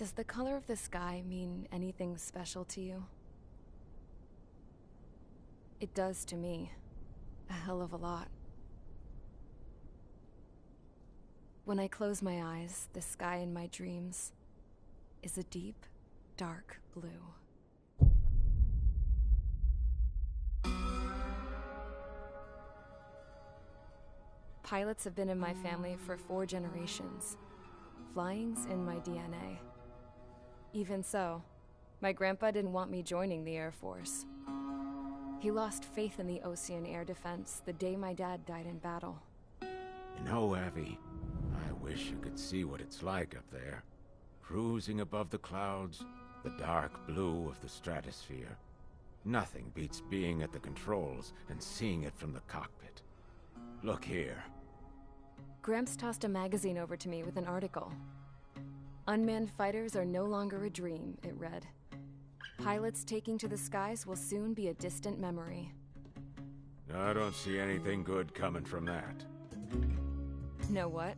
Does the color of the sky mean anything special to you? It does to me. A hell of a lot. When I close my eyes, the sky in my dreams is a deep, dark blue. Pilots have been in my family for 4 generations. Flying's in my DNA. Even so, my grandpa didn't want me joining the Air Force. He lost faith in the Ocean Air Defense the day my dad died in battle. You know, Abby, I wish you could see what it's like up there. Cruising above the clouds, the dark blue of the stratosphere. Nothing beats being at the controls and seeing it from the cockpit. Look here. Gramps tossed a magazine over to me with an article. Unmanned fighters are no longer a dream, it read. Pilots taking to the skies will soon be a distant memory. I don't see anything good coming from that. Know what?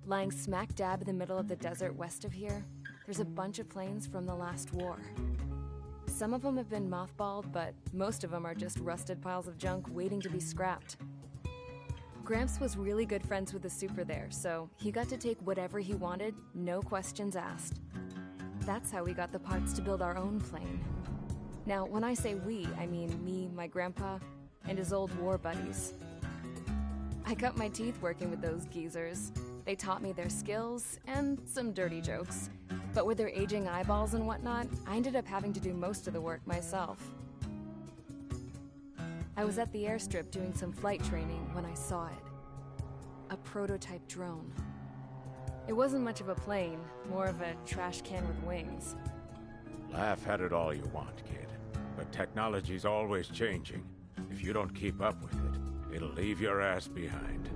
Lying smack dab in the middle of the desert west of here, there's a bunch of planes from the last war. Some of them have been mothballed, but most of them are just rusted piles of junk waiting to be scrapped. Gramps was really good friends with the super there, so he got to take whatever he wanted, no questions asked. That's how we got the parts to build our own plane. Now, when I say we, I mean me, my grandpa, and his old war buddies. I cut my teeth working with those geezers. They taught me their skills, and some dirty jokes. But with their aging eyeballs and whatnot, I ended up having to do most of the work myself. I was at the airstrip doing some flight training when I saw it. A prototype drone. It wasn't much of a plane, more of a trash can with wings. Laugh at it all you want, kid. But technology's always changing. If you don't keep up with it, it'll leave your ass behind.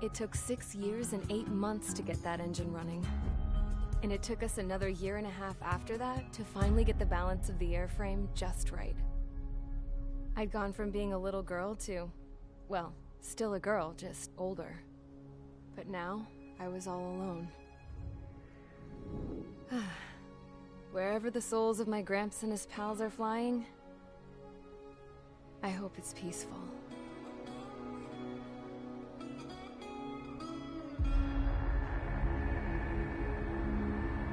It took 6 years and 8 months to get that engine running. And it took us another 1.5 years after that to finally get the balance of the airframe just right. I'd gone from being a little girl to, well, still a girl, just older. But now, I was all alone. Wherever the souls of my Gramps and his pals are flying, I hope it's peaceful.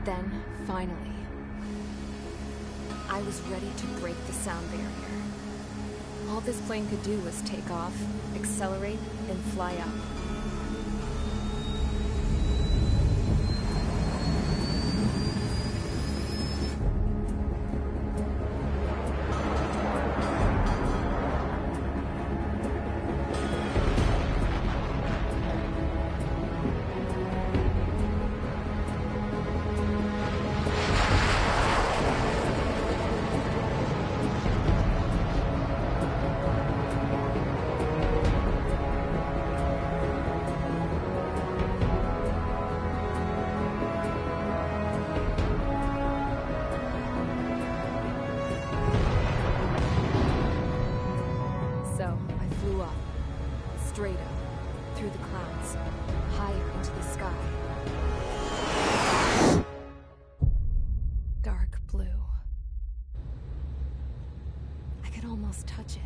Then, finally, I was ready to break the sound barrier. All this plane could do was take off, accelerate, and fly up. Straight up, through the clouds, higher into the sky. Dark blue. I could almost touch it.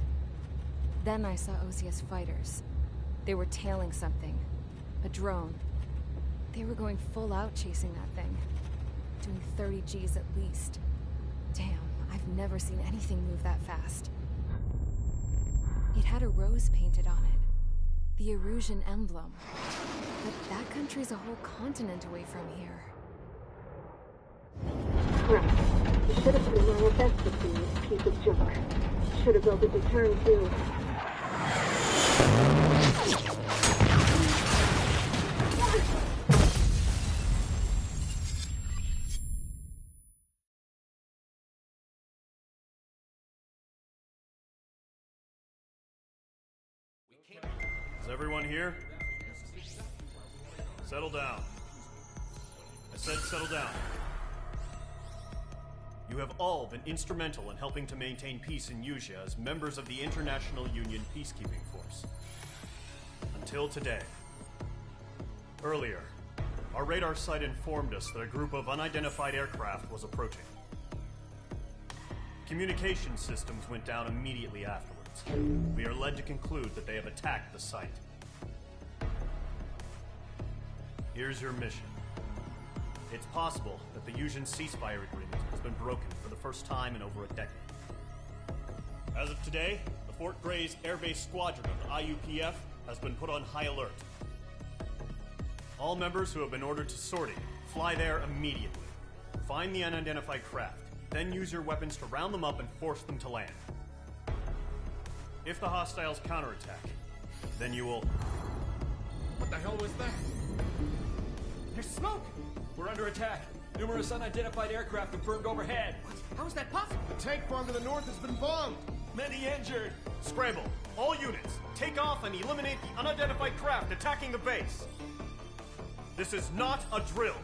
Then I saw Osia's fighters. They were tailing something. A drone. They were going full out chasing that thing. Doing 30 Gs at least. Damn, I've never seen anything move that fast. It had a rose painted on it. The Erusian emblem. But that country's a whole continent away from here. Right. You should have been doing my best with this piece of junk. Should have built a deterrent too. Is everyone here? Settle down. I said settle down. You have all been instrumental in helping to maintain peace in Usea as members of the International Union Peacekeeping Force. Until today. Earlier, Our radar site informed us that a group of unidentified aircraft was approaching. Communication systems went down immediately afterwards. We are led to conclude that they have attacked the site. Here's your mission. It's possible that the Yuuzhan ceasefire agreement has been broken for the first time in over a decade. As of today, the Fort Grays Air Base Squadron of the IUPF has been put on high alert. All members who have been ordered to sortie, fly there immediately. Find the unidentified craft, then use your weapons to round them up and force them to land. If the hostiles counterattack, then you will... What the hell was that? There's smoke! We're under attack. Numerous unidentified aircraft confirmed overhead. What? How is that possible? The tank farm to the north has been bombed. Many injured. Scramble! All units, take off and eliminate the unidentified craft attacking the base! This is not a drill!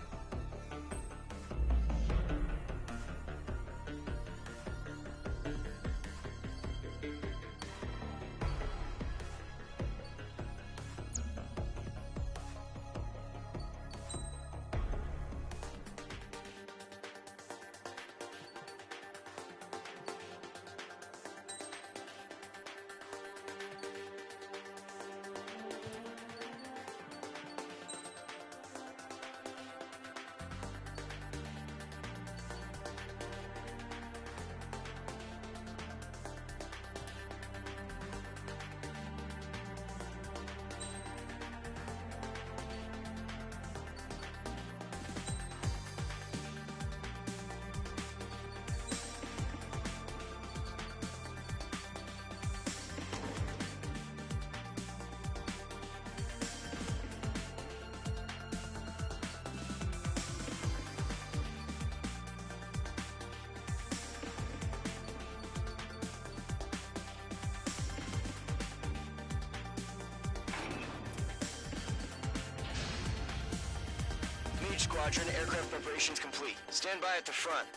Squadron, aircraft preparations complete. Stand by at the front.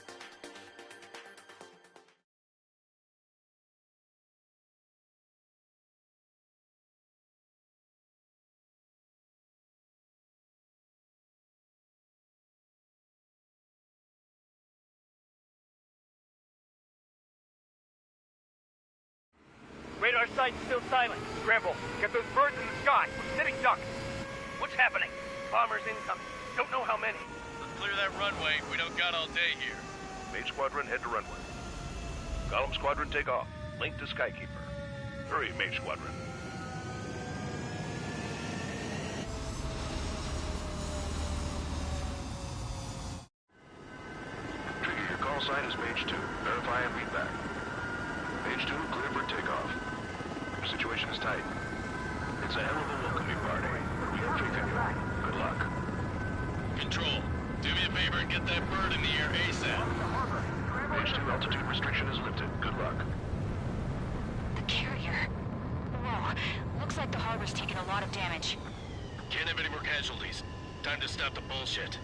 Radar site's still silent. Scramble. Get those birds in the sky. We're sitting ducks. What's happening? Bombers incoming. Don't know how many. Let's clear that runway. We don't got all day here. Mage Squadron, head to runway. Column Squadron, take off. Link to Skykeeper. Hurry, Mage Squadron. Trigger, your call sign is Mage 2. Verify and read back. Mage 2, clear for takeoff. Situation is tight. It's a hell of a welcoming party. We have faith in you. Good luck. Control, do me a favor and get that bird in the air ASAP. Mage 2, altitude restriction is lifted. Good luck. The carrier. Whoa. Looks like the harbor's taken a lot of damage. Can't have any more casualties. Time to stop the bullshit.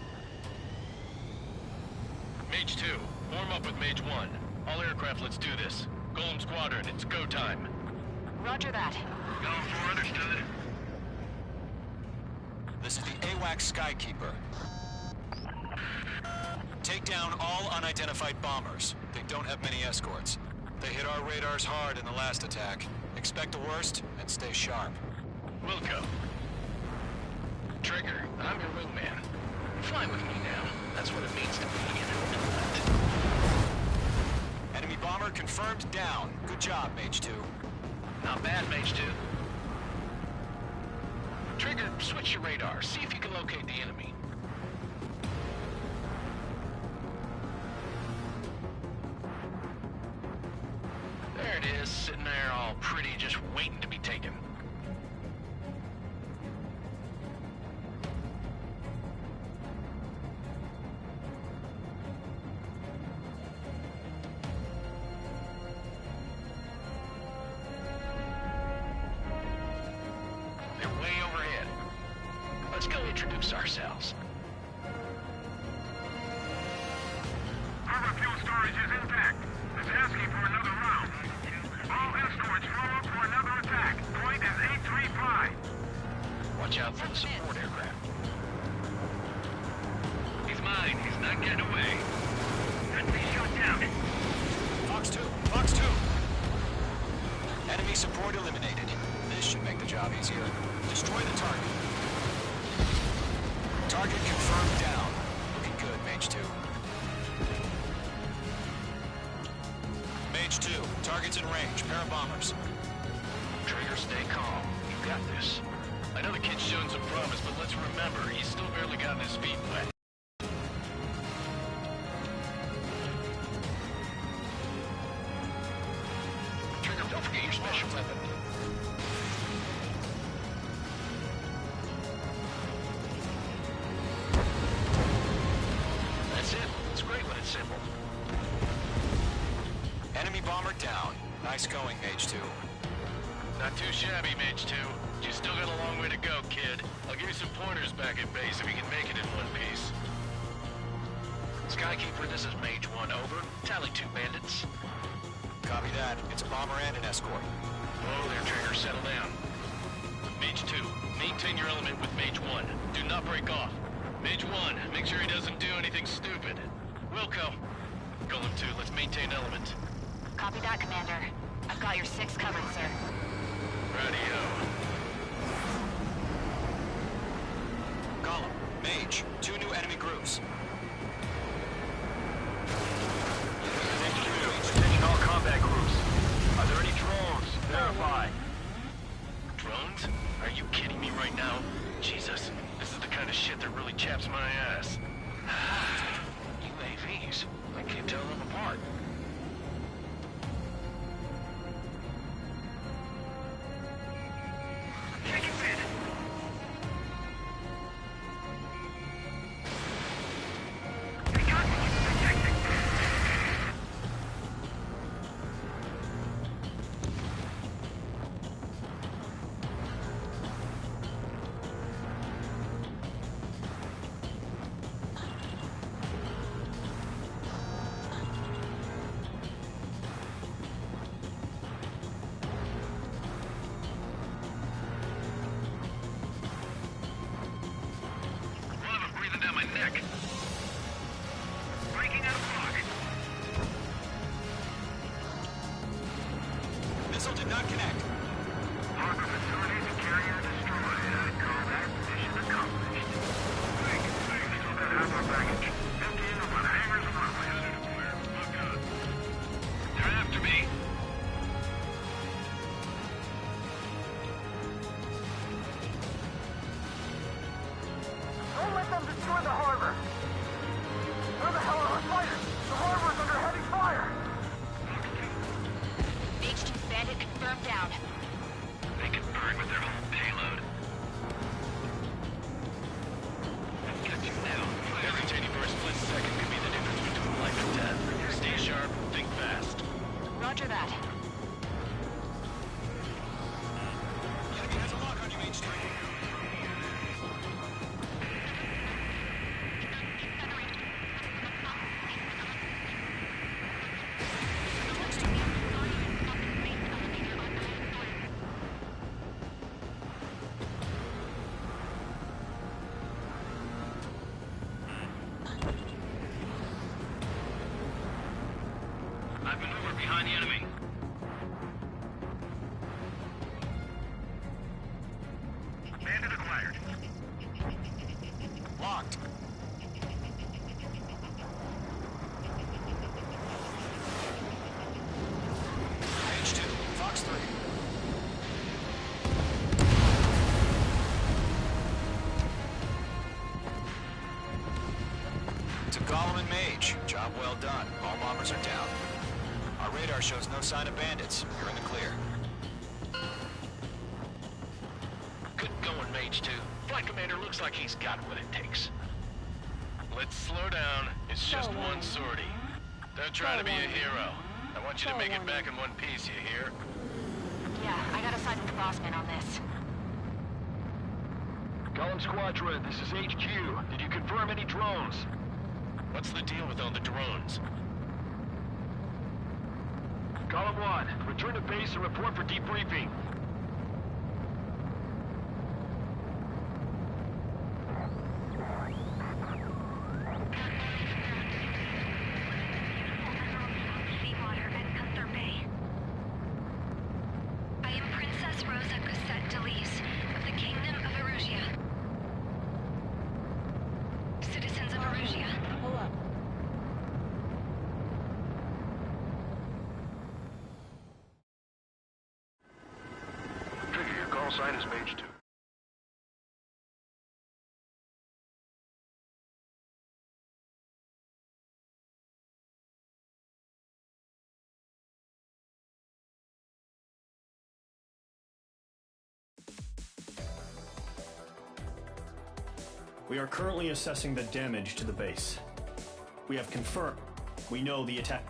Mage 2, form up with Mage 1. All aircraft, let's do this. Golem Squadron, it's go time. Roger that. Going for understood. This is the AWACS Skykeeper. Take down all unidentified bombers. They don't have many escorts. They hit our radars hard in the last attack. Expect the worst and stay sharp. Wilco. Trigger, I'm your wingman. Fly with me now. That's what it means to be an Enemy bomber confirmed down. Good job, Mage 2. Not bad, Mage 2. Trigger, switch your radar. See if you can locate the enemy. There it is, sitting there all pretty, just waiting to be taken. They're way overhead. Let's go introduce ourselves. Harbor fuel storage is intact. It's asking for another round. All escorts roll up for another attack. Point is 835. Watch out for the support aircraft. Escort eliminated. This should make the job easier. Destroy the target. Target confirmed down. Looking good, Mage 2. Mage 2, target's in range. Pair of bombers. Trigger, stay calm. You got this. I know the kid's shown some promise, but let's remember, he's still barely gotten his feet wet. Trigger, don't forget your special weapon. That's it. It's great when it's simple. Enemy bomber down. Nice going, Mage 2. Not too shabby, Mage 2. You still got a long way to go, kid. I'll give you some pointers back at base if you can make it in one piece. Skykeeper, this is Mage 1, over. Tally 2 bandits. Copy that. It's a bomber and an escort. Whoa there, Trigger. Settle down. Mage 2, maintain your element with Mage 1. Do not break off. Mage 1, make sure he doesn't do anything stupid. Wilco. Golem 2, let's maintain element. Copy that, Commander. I've got your 6 covered, sir. Radio. Golem, Mage, 2 new enemy groups. Attention all combat groups. Are there any drones? Verify. Drones? Are you kidding me right now? Jesus, this is the kind of shit that really chaps my ass. UAVs? I can't tell them apart. Down my neck. Breaking out of block. Missile did not connect. Harbor facilities and carrier destroyed. I'd call that mission accomplished. Still gotta have our baggage. Empty in on hangars and runways. Look out. They're after me. Don't let them destroy the harbor! Where the hell are our fighters? The harbor's under heavy fire! Mage 2 bandit confirmed down. They can burn with their whole payload. I've got you now. Hesitating for a split second could be the difference between life and death. Stay sharp, think fast. Roger that. The enemy has a lock on you, Mage 2. I've maneuvered behind the enemy. Bandit acquired. Locked. Mage 2, Fox 3. To Golem and Mage, job well done. All bombers are down. Our radar shows no sign of bandits. You're in the clear. Good going, Mage 2. Flight Commander looks like he's got what it takes. Let's slow down. It's just one sortie. Don't try to be a hero. I want you to make it back in one piece, you hear? Yeah, I gotta side with the boss man on this. Golem Squadron, this is HQ. Did you confirm any drones? What's the deal with all the drones? Golem 1, return to base and report for debriefing. Seawater at Custer Bay. I imprinted sign is Mage 2. We are currently assessing the damage to the base. We have confirmed. We know the attack.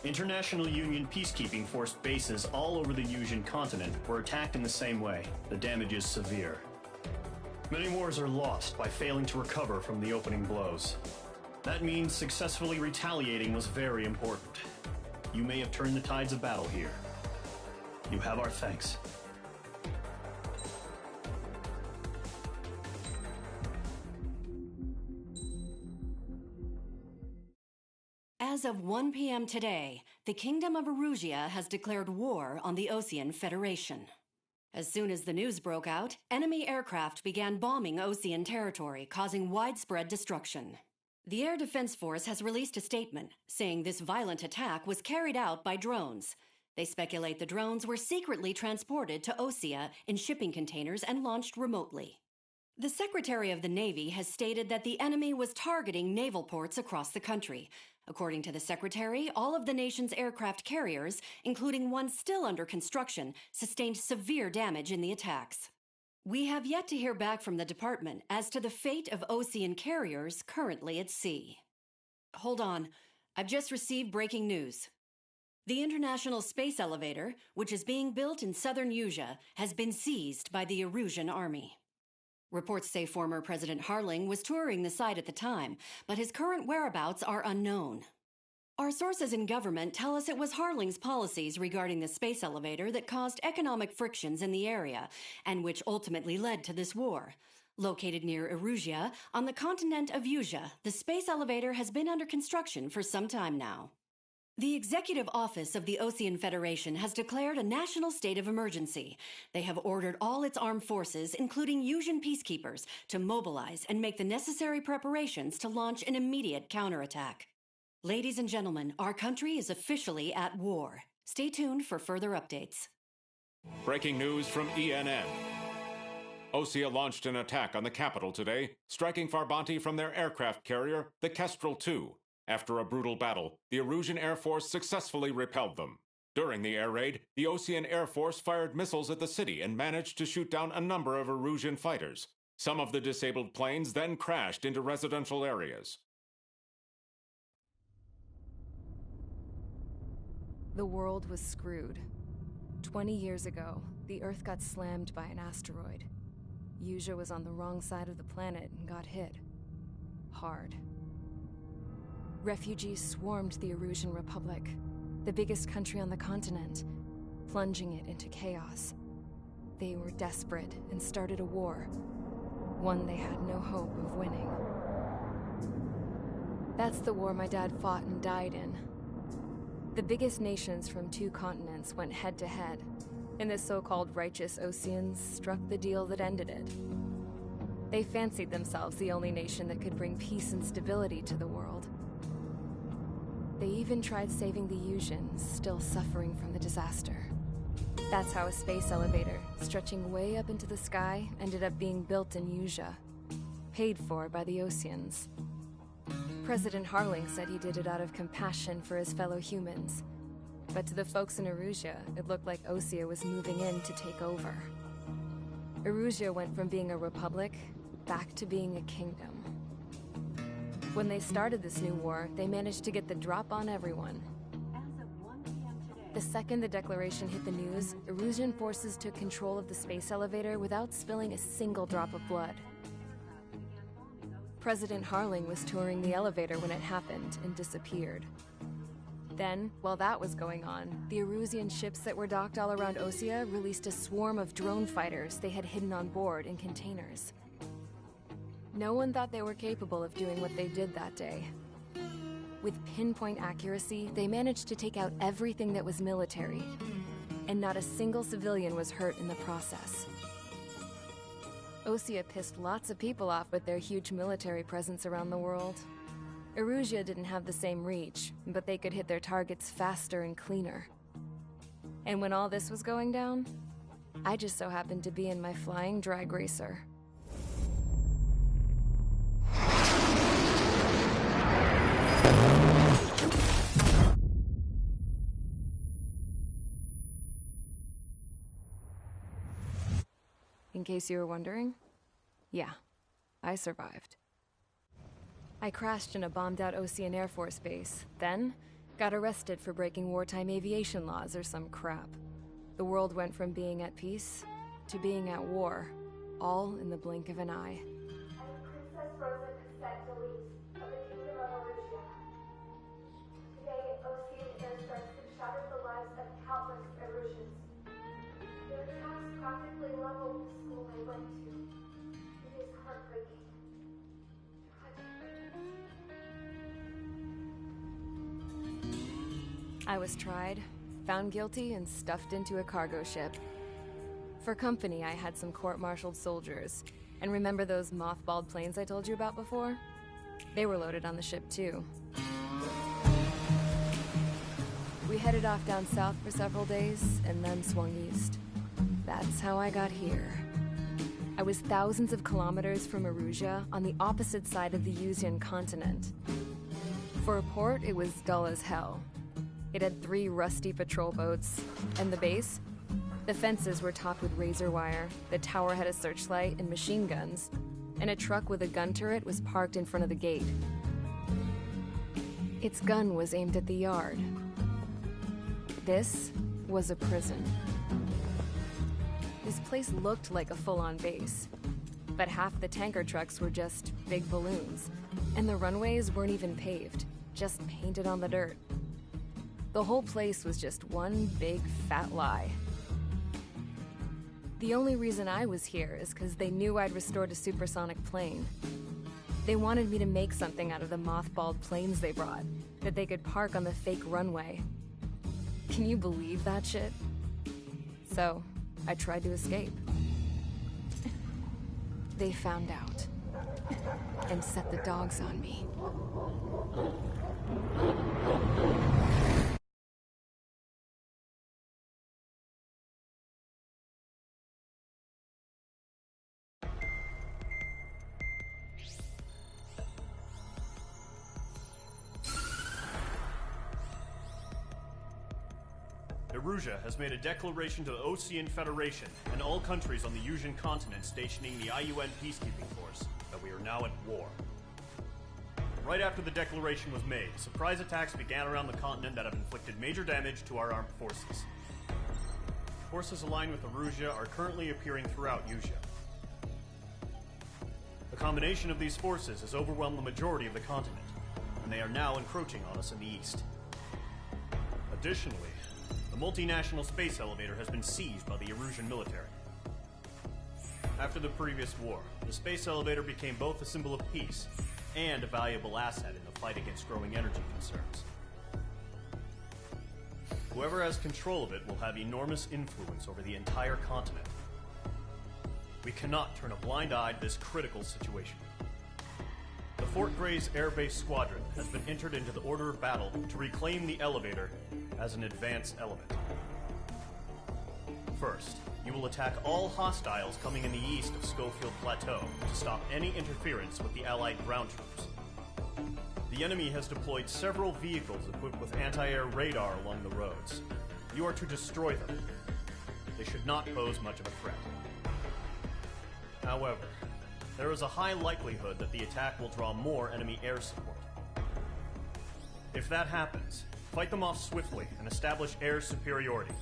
International Union peacekeeping force bases all over the Yusian continent were attacked in the same way. The damage is severe. Many wars are lost by failing to recover from the opening blows. That means successfully retaliating was very important. You may have turned the tides of battle here. You have our thanks. As of 1 p.m. today, the Kingdom of Erusia has declared war on the Osean Federation. As soon as the news broke out, enemy aircraft began bombing Osean territory, causing widespread destruction. The Air Defense Force has released a statement saying this violent attack was carried out by drones. They speculate the drones were secretly transported to Osea in shipping containers and launched remotely. The Secretary of the Navy has stated that the enemy was targeting naval ports across the country. According to the Secretary, all of the nation's aircraft carriers, including one still under construction, sustained severe damage in the attacks. We have yet to hear back from the department as to the fate of Osean carriers currently at sea. Hold on. I've just received breaking news. The International Space Elevator, which is being built in southern Yusia, has been seized by the Erusian Army. Reports say former President Harling was touring the site at the time, but his current whereabouts are unknown. Our sources in government tell us it was Harling's policies regarding the space elevator that caused economic frictions in the area, and which ultimately led to this war. Located near Erusia, on the continent of Yusia, the space elevator has been under construction for some time now. The Executive Office of the Osean Federation has declared a national state of emergency. They have ordered all its armed forces, including Yusian peacekeepers, to mobilize and make the necessary preparations to launch an immediate counterattack. Ladies and gentlemen, our country is officially at war. Stay tuned for further updates. Breaking news from ENN. Osea launched an attack on the capital today, striking Farbanti from their aircraft carrier, the Kestrel II. After a brutal battle, the Erusian Air Force successfully repelled them. During the air raid, the Osean Air Force fired missiles at the city and managed to shoot down a number of Erusian fighters. Some of the disabled planes then crashed into residential areas. The world was screwed. 20 years ago, the Earth got slammed by an asteroid. Yusia was on the wrong side of the planet and got hit. Hard. Refugees swarmed the Erusian Republic, the biggest country on the continent, plunging it into chaos. They were desperate and started a war, one they had no hope of winning. That's the war my dad fought and died in. The biggest nations from 2 continents went head-to-head, and the so-called righteous Oseans struck the deal that ended it. They fancied themselves the only nation that could bring peace and stability to the world. They even tried saving the Yusians, still suffering from the disaster. That's how a space elevator, stretching way up into the sky, ended up being built in Yusia, paid for by the Oseans. President Harling said he did it out of compassion for his fellow humans. But to the folks in Erusia, it looked like Osea was moving in to take over. Erusia went from being a republic back to being a kingdom. When they started this new war, they managed to get the drop on everyone. The second the declaration hit the news, Erusian forces took control of the space elevator without spilling a single drop of blood. President Harling was touring the elevator when it happened and disappeared. Then, while that was going on, the Erusian ships that were docked all around Osea released a swarm of drone fighters they had hidden on board in containers. No one thought they were capable of doing what they did that day. With pinpoint accuracy, they managed to take out everything that was military, and not a single civilian was hurt in the process. Osea pissed lots of people off with their huge military presence around the world. Erusia didn't have the same reach, but they could hit their targets faster and cleaner. And when all this was going down, I just so happened to be in my flying drag racer. In case you were wondering, yeah, I survived. I crashed in a bombed-out Ocean Air Force base, then got arrested for breaking wartime aviation laws or some crap. The world went from being at peace to being at war, all in the blink of an eye. Princess Rosa Cassette Delete of the Kingdom of Erusia. Today, Ocean airstrikes have shattered the lives of countless Erusians. Their attacks practically leveled the school I went to. It is heartbreaking. I was tried, found guilty, and stuffed into a cargo ship. For company, I had some court-martialed soldiers. And remember those mothballed planes I told you about before? They were loaded on the ship, too. We headed off down south for several days, and then swung east. That's how I got here. I was thousands of kilometers from Erusia, on the opposite side of the Yuzian continent. For a port, it was dull as hell. It had 3 rusty patrol boats, and the base? The fences were topped with razor wire, the tower had a searchlight and machine guns, and a truck with a gun turret was parked in front of the gate. Its gun was aimed at the yard. This was a prison. This place looked like a full-on base, but half the tanker trucks were just big balloons, and the runways weren't even paved, just painted on the dirt. The whole place was just one big fat lie. The only reason I was here is because they knew I'd restored a supersonic plane. They wanted me to make something out of the mothballed planes they brought, that they could park on the fake runway. Can you believe that shit? So, I tried to escape. They found out, and set the dogs on me. Erusia has made a declaration to the Ocean Federation and all countries on the Yuzian continent stationing the IUN peacekeeping force that we are now at war. Right after the declaration was made, surprise attacks began around the continent that have inflicted major damage to our armed forces. Forces aligned with Erusia are currently appearing throughout Yusia. The combination of these forces has overwhelmed the majority of the continent, and they are now encroaching on us in the east. Additionally, the multinational space elevator has been seized by the Erusian military. After the previous war, the space elevator became both a symbol of peace and a valuable asset in the fight against growing energy concerns. Whoever has control of it will have enormous influence over the entire continent. We cannot turn a blind eye to this critical situation. The Fort Gray's Air Base Squadron has been entered into the order of battle to reclaim the elevator as an advance element. First, you will attack all hostiles coming in the east of Schofield Plateau to stop any interference with the Allied ground troops. The enemy has deployed several vehicles equipped with anti-air radar along the roads. You are to destroy them. They should not pose much of a threat. However, there is a high likelihood that the attack will draw more enemy air support. If that happens, fight them off swiftly and establish air superiority.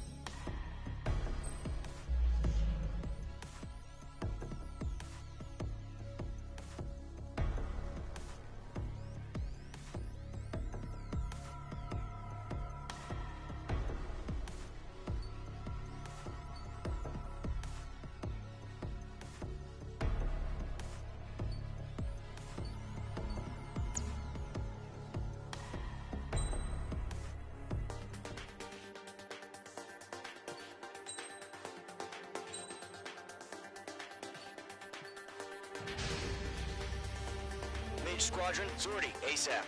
Squadron, sortie, ASAP.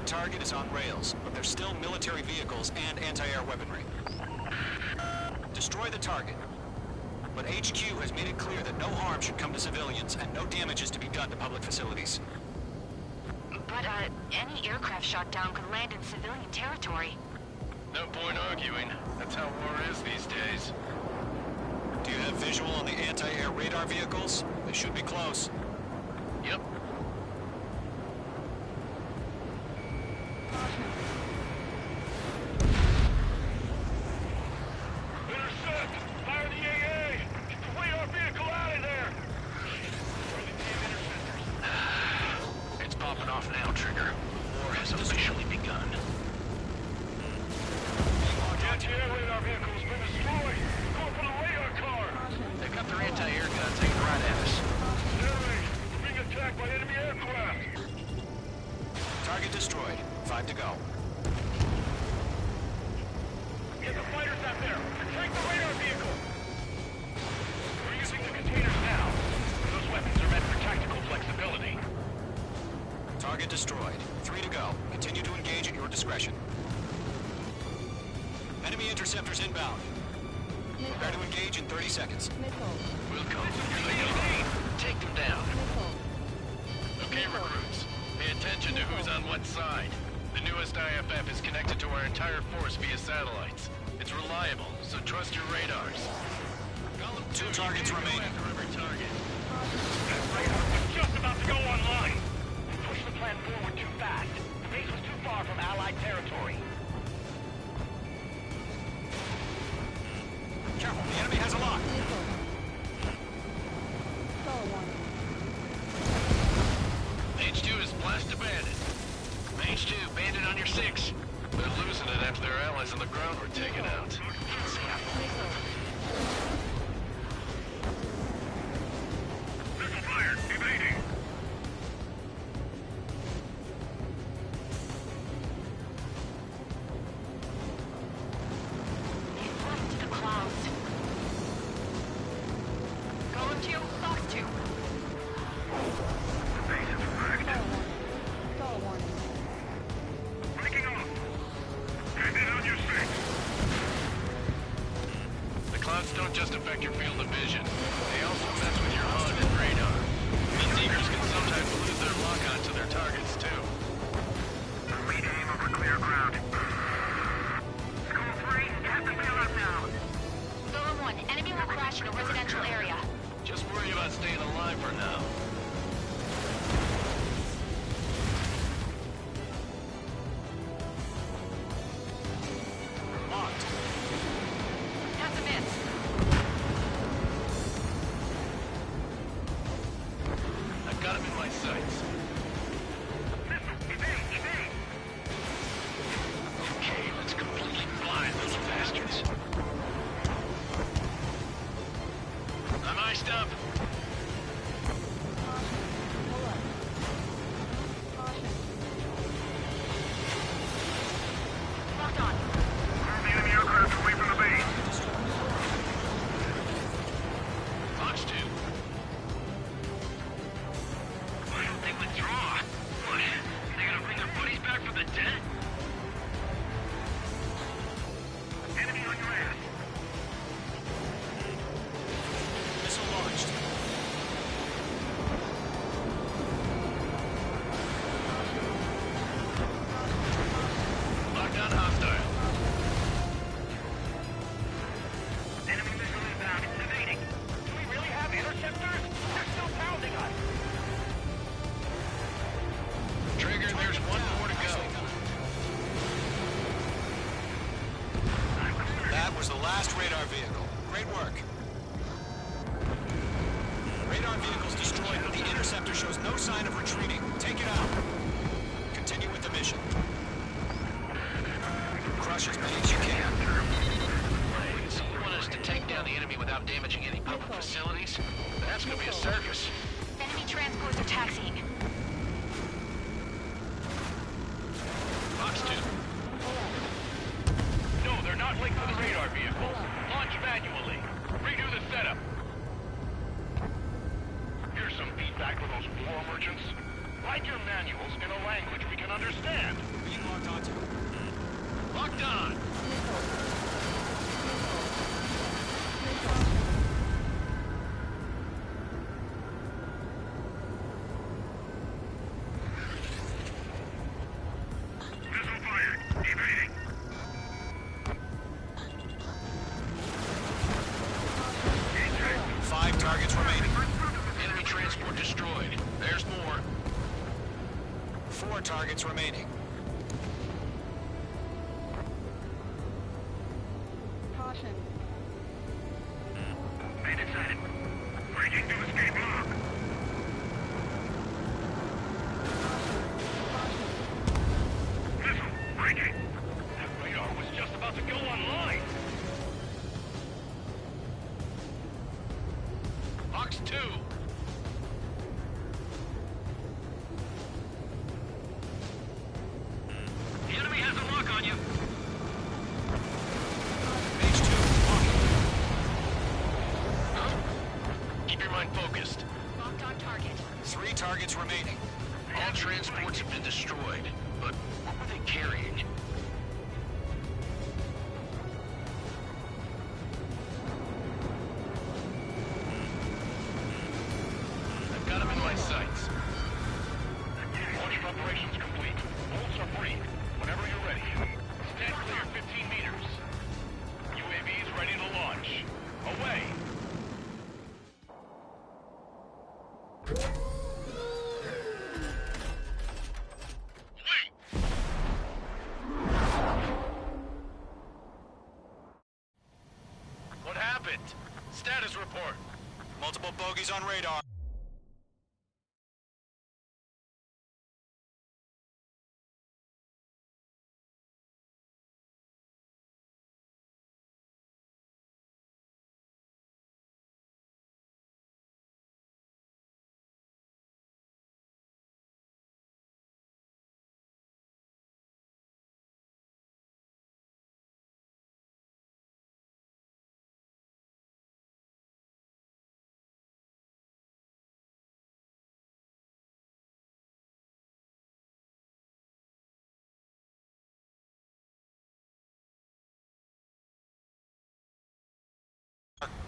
That target is on rails, but there's still military vehicles and anti-air weaponry. Destroy the target. But HQ has made it clear that no harm should come to civilians and no damage is to be done to public facilities. But, any aircraft shot down could land in civilian territory. No point arguing. That's how war is these days. Do you have visual on the anti-air radar vehicles? They should be close. Yep. Intercept! Fire the AA! Get the radar vehicle out of there! Destroy the damn interceptors. It's popping off now, Trigger. War has officially begun. The anti-air radar vehicle has been destroyed! Going for the radar car! They've got their anti-air guns aimed right at us. Harry, we're being attacked by enemy aircraft! Target destroyed. 5 to go. Get the fighters out there! Take the radar vehicle! We're using the containers now. Those weapons are meant for tactical flexibility. Target destroyed. 3 to go. Continue to engage at your discretion. Enemy interceptors inbound. Prepare to engage in 30 seconds. We'll come. Here they go. Take them down. Okay, recruits. Pay attention to who's on what side. The newest IFF is connected to our entire force via satellites. It's reliable, so trust your radars. 2 targets remaining. After every target. That radar was just about to go online! We pushed the plan forward too fast. The base was too far from Allied territory. Careful, the enemy has a lock. Mage 2 is blast abandoned. Mage 2, bandit on your 6. They're losing it after their allies on the ground were taken out. Missile fired! Evading! It's left to the clouds. Golem 2, Fox 2. The base is wrecked. Breaking off! Bandit on your 6! The clouds don't just affect your field of vision. They also mess with your HUD and radar. Means eagers can sometimes lose their lock-on to their targets, too. Lead aim over clear ground. School 3, have the wheel up now. Golem 1, enemy will crash in a residential area. Just worry about staying alive for now. Locked. That's a miss. I've got him in my sights. Missile, evade! Okay, let's completely blind those bastards. I'm iced up. Locked on. Move the enemy aircraft away from the base. Fox 2. Why don't they withdraw? What? They gonna bring their buddies back from the dead? Enemy on your ass. Missile launched. Lockdown hostile. Enemy missile inbound. It's evading. Do we really have interceptors? They're still pounding us. Trigger, there's one more to go. That was the last radar vehicle. Great work. Radar vehicle's destroyed, but the interceptor shows no sign of retreating. Take it out. Continue with the mission. Crush as many as you can. So you want us to take down the enemy without damaging any public facilities? That's gonna be a circus. Enemy transports are taxiing. Fox 2. No, they're not linked to the radar vehicle. Launch manually. Redo the setup. Here's some feedback for those war merchants. Write your manuals in a language we can understand. locked onto. Locked on! Missile fired. Evading. 5 targets remaining. Enemy transport destroyed. There's more. 4 targets remaining. Caution. Bandit sighted. Breaking to escape log. Missile. Breaking. That radar was just about to go online. Box 2. The enemy has a lock on you. H2, Huh? Keep your mind focused. Locked on target. 3 targets remaining. All transports have been destroyed, but what were they carrying? I've got him in my sights. Launch preparations complete. Bolts are free. Whenever you're ready. Stand clear 15 meters. UAVs ready to launch. Away. What happened? Status report. Multiple bogeys on radar.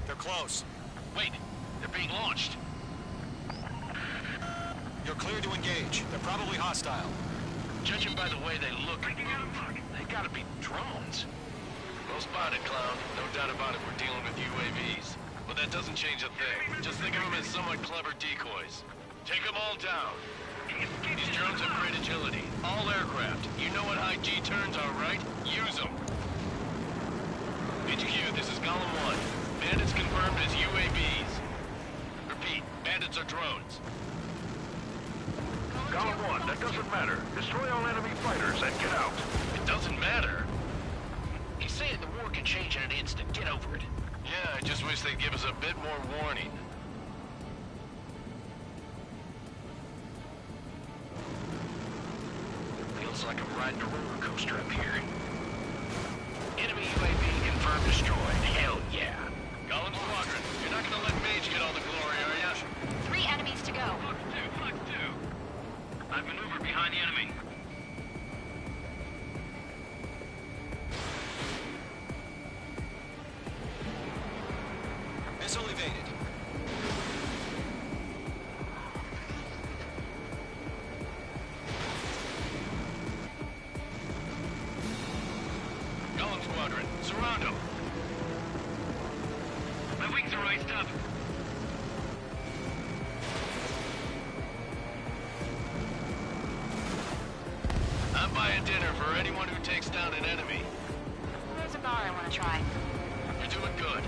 They're close. Wait, they're being launched. You're clear to engage. They're probably hostile. Judging by the way they look and move, they gotta be drones. Well spotted, Clown. No doubt about it, we're dealing with UAVs. But that doesn't change a thing. Just think of them as somewhat clever decoys. Take them all down. These drones have great agility. All aircraft. You know what high G turns are, right? Use them. HQ, this is Golem 1. Bandits confirmed as UAVs. Repeat, bandits are drones. Golem 1, that doesn't matter. Destroy all enemy fighters and get out. It doesn't matter. He's saying the war could change in an instant. Get over it. Yeah, I just wish they'd give us a bit more warning. Feels like I'm riding a roller coaster up here. Enemy UAV confirmed destroyed. Hell yeah. Golem Squadron, you're not gonna let Mage get all the glory, are ya? 3 enemies to go. Fox 2. I've maneuvered behind the enemy. Missile evaded. Golem Squadron, surround them. My wings are iced up. I'm buying dinner for anyone who takes down an enemy. There's a bar I want to try. You're doing good.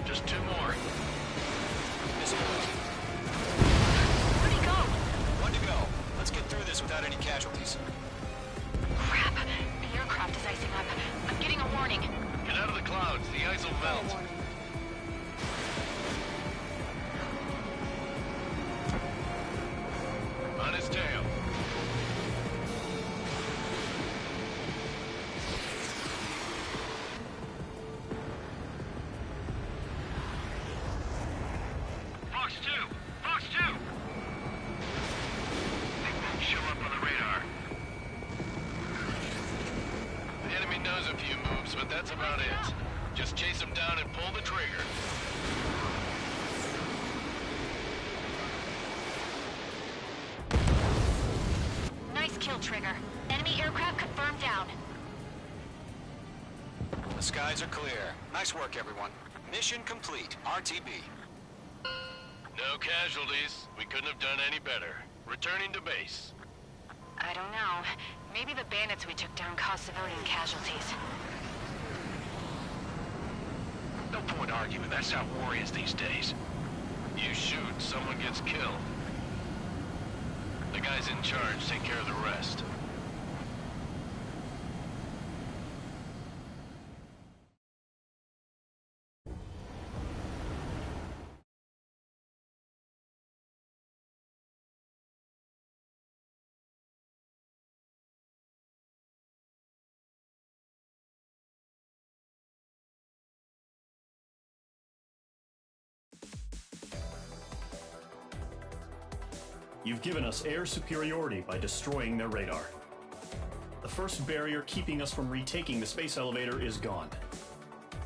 Just 2 more. Missile launched. Where'd he go? 1 to go. Let's get through this without any casualties. Crap. The aircraft is icing up. I'm getting a warning. Get out of the clouds. The ice will melt. On his tail. trigger. Enemy aircraft confirmed down. The skies are clear. Nice work, everyone. Mission complete. RTB. No casualties. We couldn't have done any better. Returning to base. I don't know. Maybe the bandits we took down caused civilian casualties. No point arguing. That's how war is these days. You shoot, someone gets killed. The guys in charge take care of the rest. You've given us air superiority by destroying their radar. The first barrier keeping us from retaking the space elevator is gone.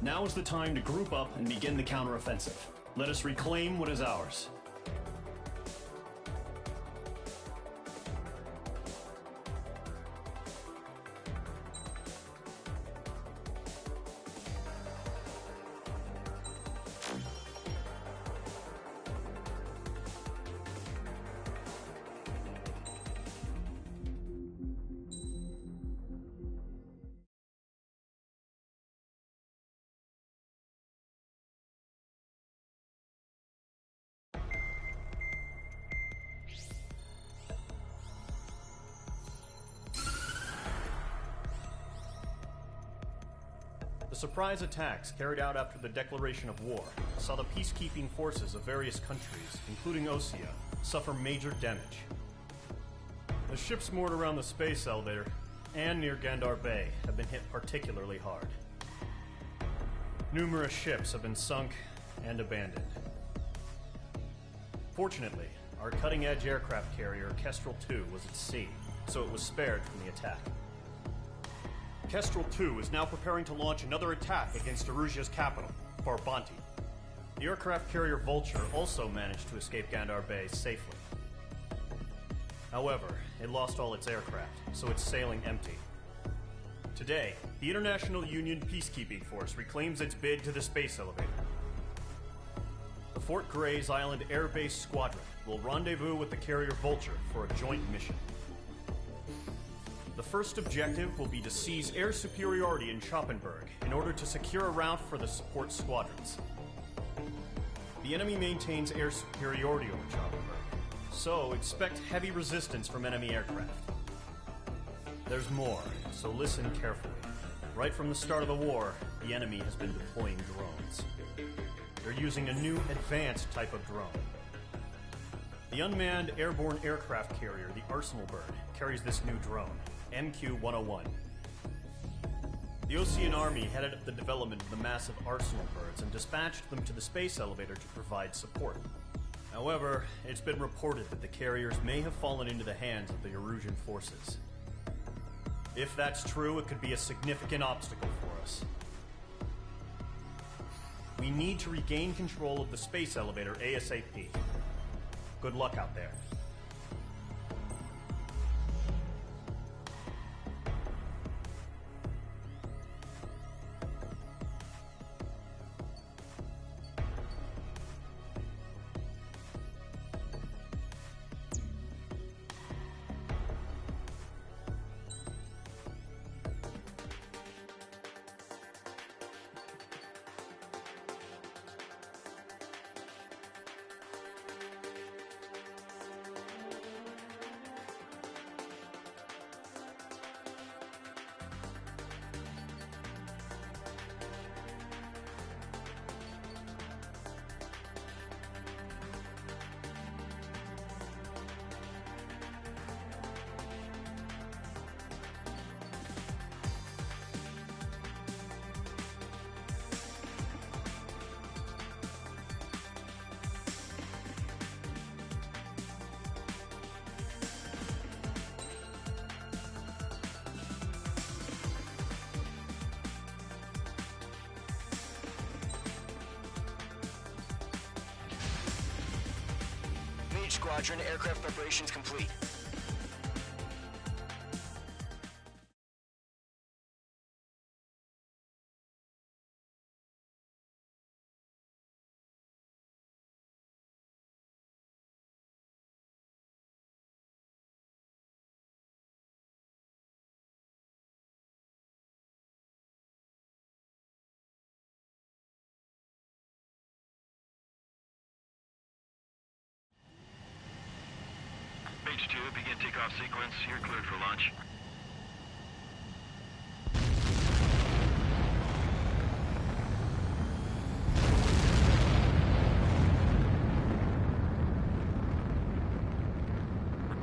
Now is the time to group up and begin the counteroffensive. Let us reclaim what is ours. The surprise attacks carried out after the declaration of war saw the peacekeeping forces of various countries, including Osea, suffer major damage. The ships moored around the space elevator and near Gandar Bay have been hit particularly hard. Numerous ships have been sunk and abandoned. Fortunately, our cutting-edge aircraft carrier, Kestrel II, was at sea, so it was spared from the attack. Kestrel II is now preparing to launch another attack against Erusia's capital, Farbanti. The aircraft carrier Vulture also managed to escape Gandar Bay safely. However, it lost all its aircraft, so it's sailing empty. Today, the International Union Peacekeeping Force reclaims its bid to the space elevator. The Fort Grays Island Air Base Squadron will rendezvous with the carrier Vulture for a joint mission. The first objective will be to seize air superiority in Schoppenberg in order to secure a route for the support squadrons. The enemy maintains air superiority over Schoppenberg, so expect heavy resistance from enemy aircraft. There's more, so listen carefully. Right from the start of the war, the enemy has been deploying drones. They're using a new advanced type of drone. The unmanned airborne aircraft carrier, the Arsenal Bird, carries this new drone, MQ-101. The Osean Army headed up the development of the massive Arsenal Birds and dispatched them to the space elevator to provide support. However, it's been reported that the carriers may have fallen into the hands of the Erusian forces. If that's true, it could be a significant obstacle for us. We need to regain control of the space elevator ASAP. Good luck out there. Squadron, aircraft preparations complete. Mage 2, begin takeoff sequence. You're cleared for launch.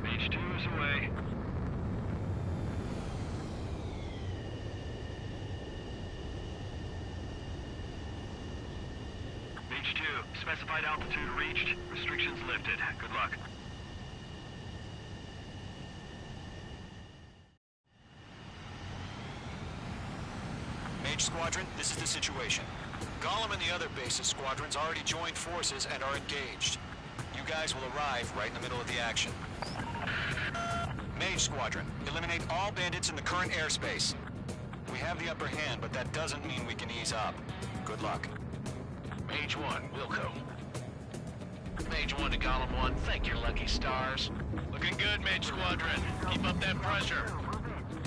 Mage 2 is away. Mage 2, specified altitude reached. Restrictions lifted. Good luck. Mage Squadron, this is the situation. Gollum and the other base's squadrons already joined forces and are engaged. You guys will arrive right in the middle of the action. Mage Squadron, eliminate all bandits in the current airspace. We have the upper hand, but that doesn't mean we can ease up. Good luck. Mage 1, Wilco. Mage 1 to Gollum 1, thank your lucky stars. Looking good, Mage Squadron. Keep up that pressure.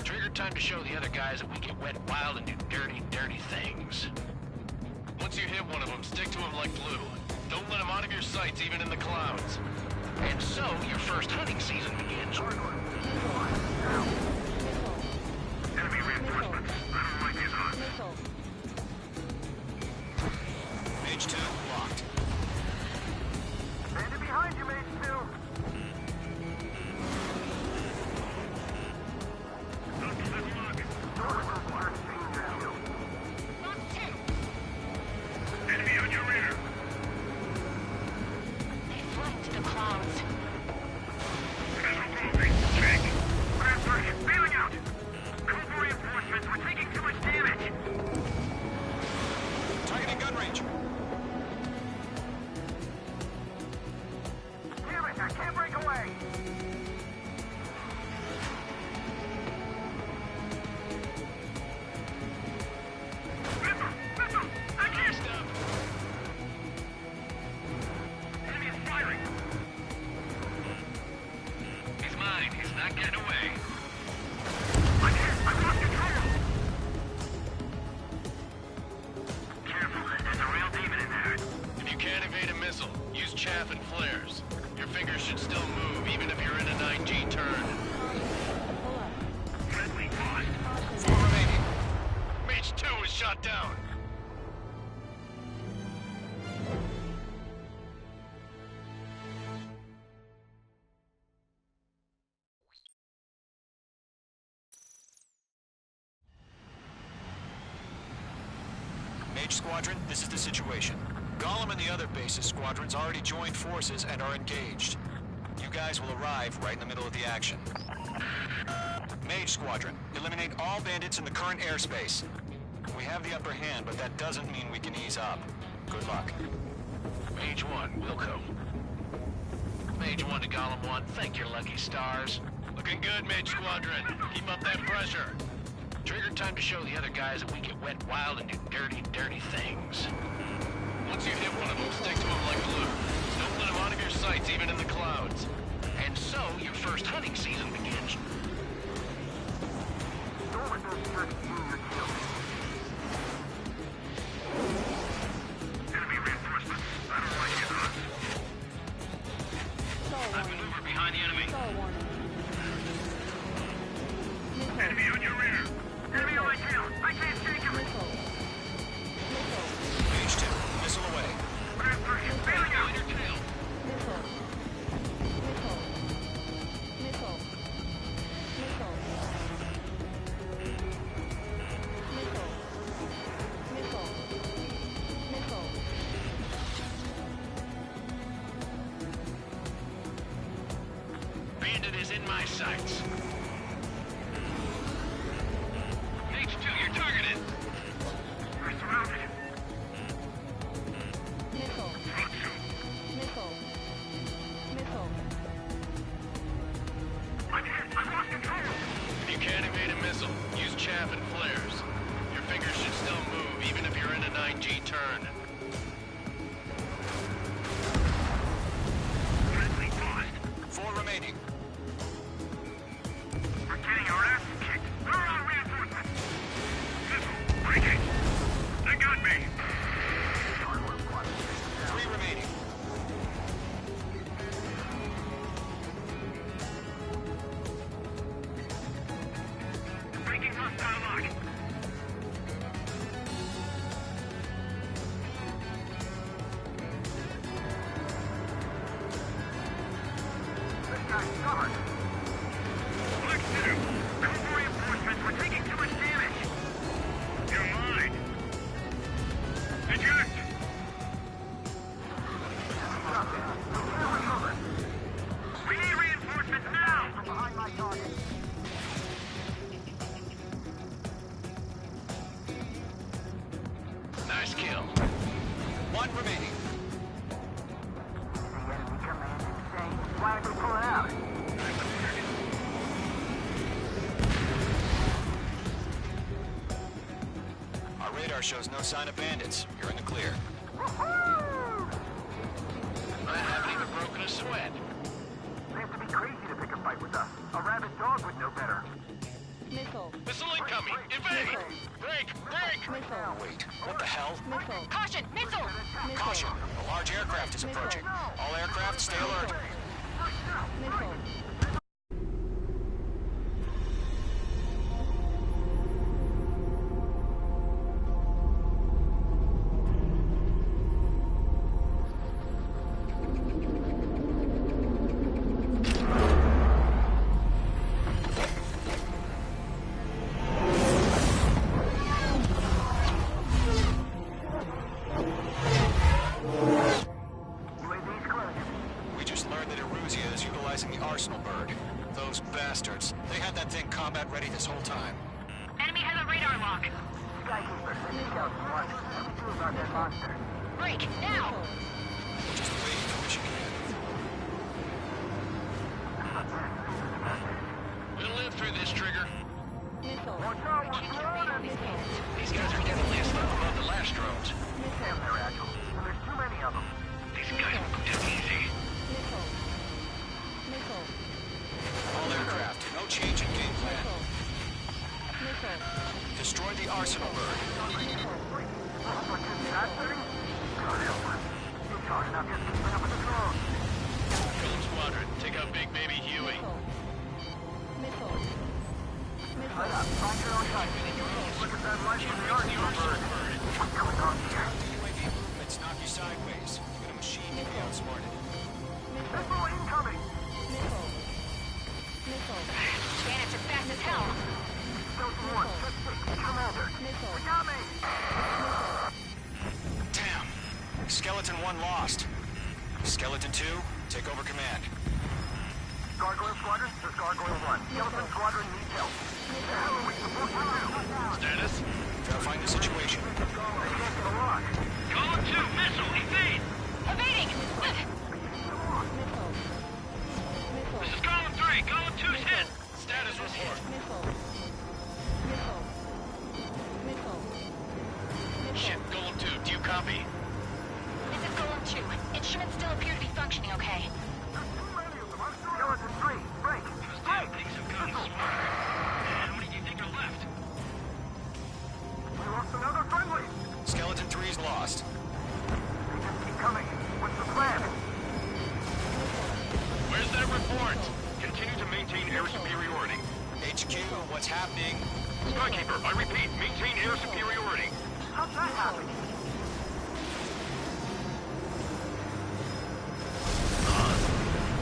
Trigger time to show the other guys that we get wet wild and do dirty, dirty things. Once you hit one of them, stick to him like glue. Don't let him out of your sights, even in the clouds. And so, your first hunting season begins. Enemy reinforcements. I don't like these odds. Mage 2, locked. Bandit behind you, Mage 2. Enemy on your rear. They fled to the clouds. Visual closing. Check. Craft target. Bailing out. Call for reinforcements. We're taking too much damage. Targeting gun range. Damn it, I can't break away. Missile! I can't stop! Enemy is firing! He's mine. He's not getting away. I can't! I've lost control! Careful. There's a real demon in there. If you can't evade a missile, use chaff and flares. Your fingers should still move, even if you're in a 9G turn. Friendly lost. 4 remaining. Mage 2 is shot down. Mage Squadron, this is the situation. Gollum and the other base's squadrons already joined forces and are engaged. You guys will arrive right in the middle of the action. Mage Squadron, eliminate all bandits in the current airspace. We have the upper hand, but that doesn't mean we can ease up. Good luck. Mage 1, Wilco. Mage 1 to Gollum 1, thank your lucky stars. Looking good, Mage Squadron. Keep up that pressure. Trigger time to show the other guys that we get wet wild and do dirty, dirty things. Once you hit one of them, stick to him like glue. Don't let him out of your sights, even in the clouds. And so, your first hunting season begins. Enemy reinforcements. I don't like these odds. I maneuver behind the enemy. Enemy on your rear. Enemy on my tail. I can't take him. Mage 2, missile away. Craft target. Bailing out. Your tail. Bandit is in my sights. Mage 2, you're targeted. We're surrounded. Front 2. I can't. I've lost control. If you can't evade a missile, use chaff and flares. Your fingers should still move, even if you're in a 9G turn. Friendly lost. 4 remaining. guys covered. Flex 2, call for reinforcements. We're taking too much damage. You're mine. Eject! We need reinforcements now! From behind my target. Nice kill. One remaining. The enemy command insane. Why aren't they pulling out? Our radar shows no sign of bandits. You're in the clear. I haven't even broken a sweat. They have to be crazy to pick a fight with us. A rabid dog would know better. Missile. Missile incoming! Evade! Break! Break! Missile. Wait, what the hell? Missile. Caution! Missile! Caution! A large aircraft is approaching. All aircraft, stay alert. Missile. UAV's close. We just learned that Eruzia is utilizing the Arsenal bird. Those bastards. They had that thing combat ready this whole time. Enemy has a radar lock. Skykeeper, send scouts and watch. What do we do about that monster? Break! Now! Just wait for what you can. We'll live through this, Trigger. Missile. Watch out, we're surrounded! Missile. These guys are definitely a step above the last drones. Damn, they're agile. And there's too many of them. These guys won't go down easy. Missile. Missile. All aircraft, no change in game plan. Missile. Missile. Destroy the Arsenal bird. Golem Squadron, take out Big Baby Huey. Missile. Missile. Look at that light from the Arsenal bird. What's going on here? UAV movements knock you sideways. Even a machine can be outsmarted. Missile incoming! Missile. Missile. Bandits are fast as hell. Skeleton 1, check 6, Commander. Missile. We got me! Damn. Skeleton 1 lost. Skeleton 2, take over command. Gargoyle Squadron, this is Gargoyle 1. Skeleton Squadron needs help. The hell are we supposed to do? Status? Verifying the situation. They can't get a lock. Column 2, missile, evade! Evading! Missile. Missile. This is column 3, column 2's hit! Status report. Missile. Missile. Missile. Shit, Golem 2, do you copy? This is Golem 2. Instruments still appear to be functioning okay. Skeleton 3, break! Damn, things have gotten smarter. And how many do you think are left? We lost another friendly! Skeleton 3's lost. They just keep coming. What's the plan? Where's that report? Continue to maintain air superiority. HQ, what's happening? Skykeeper, I repeat, maintain air superiority. How's that happen?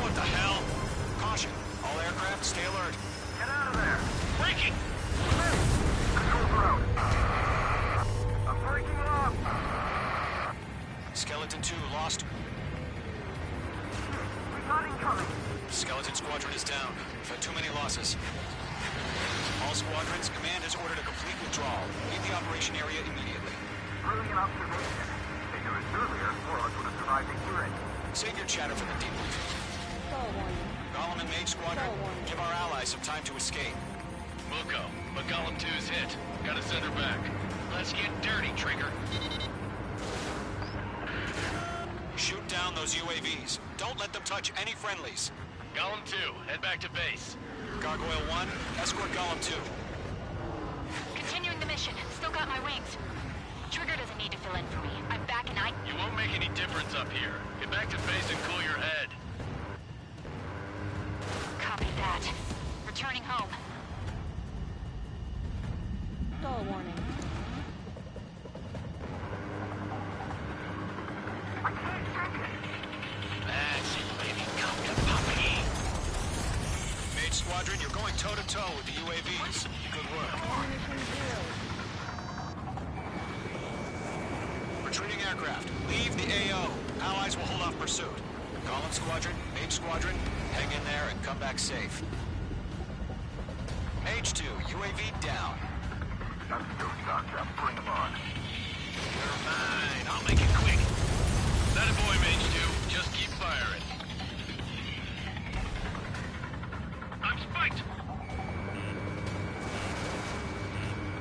What the hell? Caution. All aircraft, stay alert. Get out of there! Breaking! Control drone. I'm breaking off! Skeleton 2 lost. We got incoming! Skeleton Squadron is down. We've had too many losses. All squadrons, command has ordered a complete withdrawal. Leave the operation area immediately. Brilliant observation. If they knew it earlier, more of us would have survived the hearing. Save your chatter for the debrief. Stall warning. Golem and Mage Squadron, give our allies some time to escape. Muko, but Golem 2's hit. Gotta send her back. Let's get dirty, Trigger. Shoot down those UAVs. Don't let them touch any friendlies. Golem 2, head back to base. Gargoyle 1, escort Golem 2. Continuing the mission. Still got my wings. Trigger doesn't need to fill in for me. I'm back and You won't make any difference up here. Get back to base and cool your head. Copy that. Returning home. Stall warning. That's it, baby. Come to Poppy. Squadron, you're going toe-to-toe with the UAVs. Good work. Retreating aircraft, leave the AO. Allies will hold off pursuit. Column Squadron, Mage Squadron, hang in there and come back safe. Mage 2, UAV down. I'm still stocked up. Bring them on. You're mine. I'll make it quick. That a boy, Mage 2. Just keep firing. I'm spiked.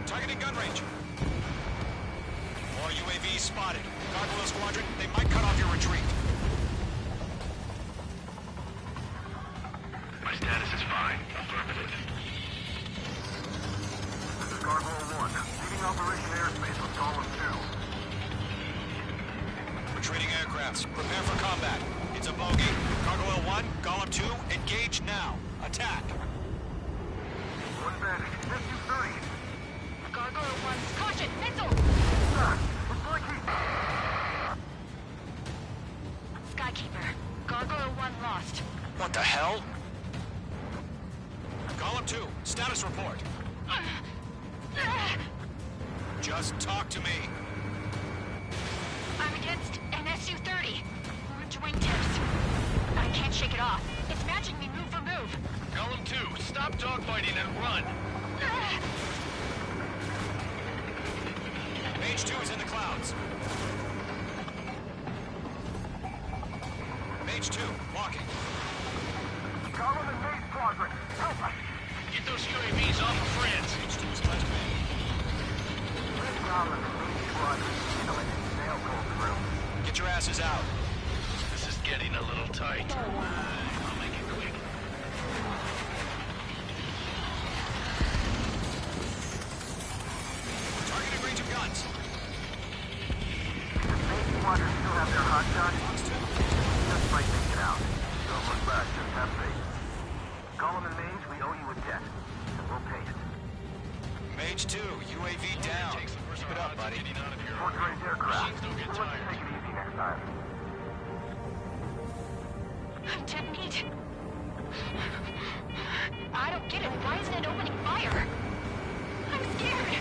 Targeting gun range. More UAVs spotted. Gargoyle Squadron, they might cut off your retreat. My status is fine. Affirmative. This is Gargoyle 1. Leading Operation Airspace with Column 2. Retreating aircrafts, prepare for combat. It's a bogey. Gargoyle 1, Golem 2, engage now. Attack. One bandit. SU-30. Gargoyle 1, caution, missile! Skykeeper, Gargoyle 1 lost. What the hell? Golem 2, status report. Just talk to me. I'm against an SU-30. Orange wingtips. I can't shake it off. It's matching me move for move. Golem 2, stop dogfighting and run. Mage 2 is in the clouds. Mage 2, walking. Column and Mage Squadron, help us! Get those UAVs off of France. Mage 2 is left man. Column and Mage Squadron, sail cold through. Get your asses out. This is getting a little tight. I'll make it quick. Targeting range of guns. Mage Squadron still have their hot shot. Just might make it out. Don't look back, just have faith. Column and Mage, we owe you a debt. And we'll pay it. Mage 2, UAV down. Keep it up, buddy. Short-range aircraft. We'll let you take it easy next time. I'm dead meat. I don't get it. Why isn't it opening fire? I'm scared.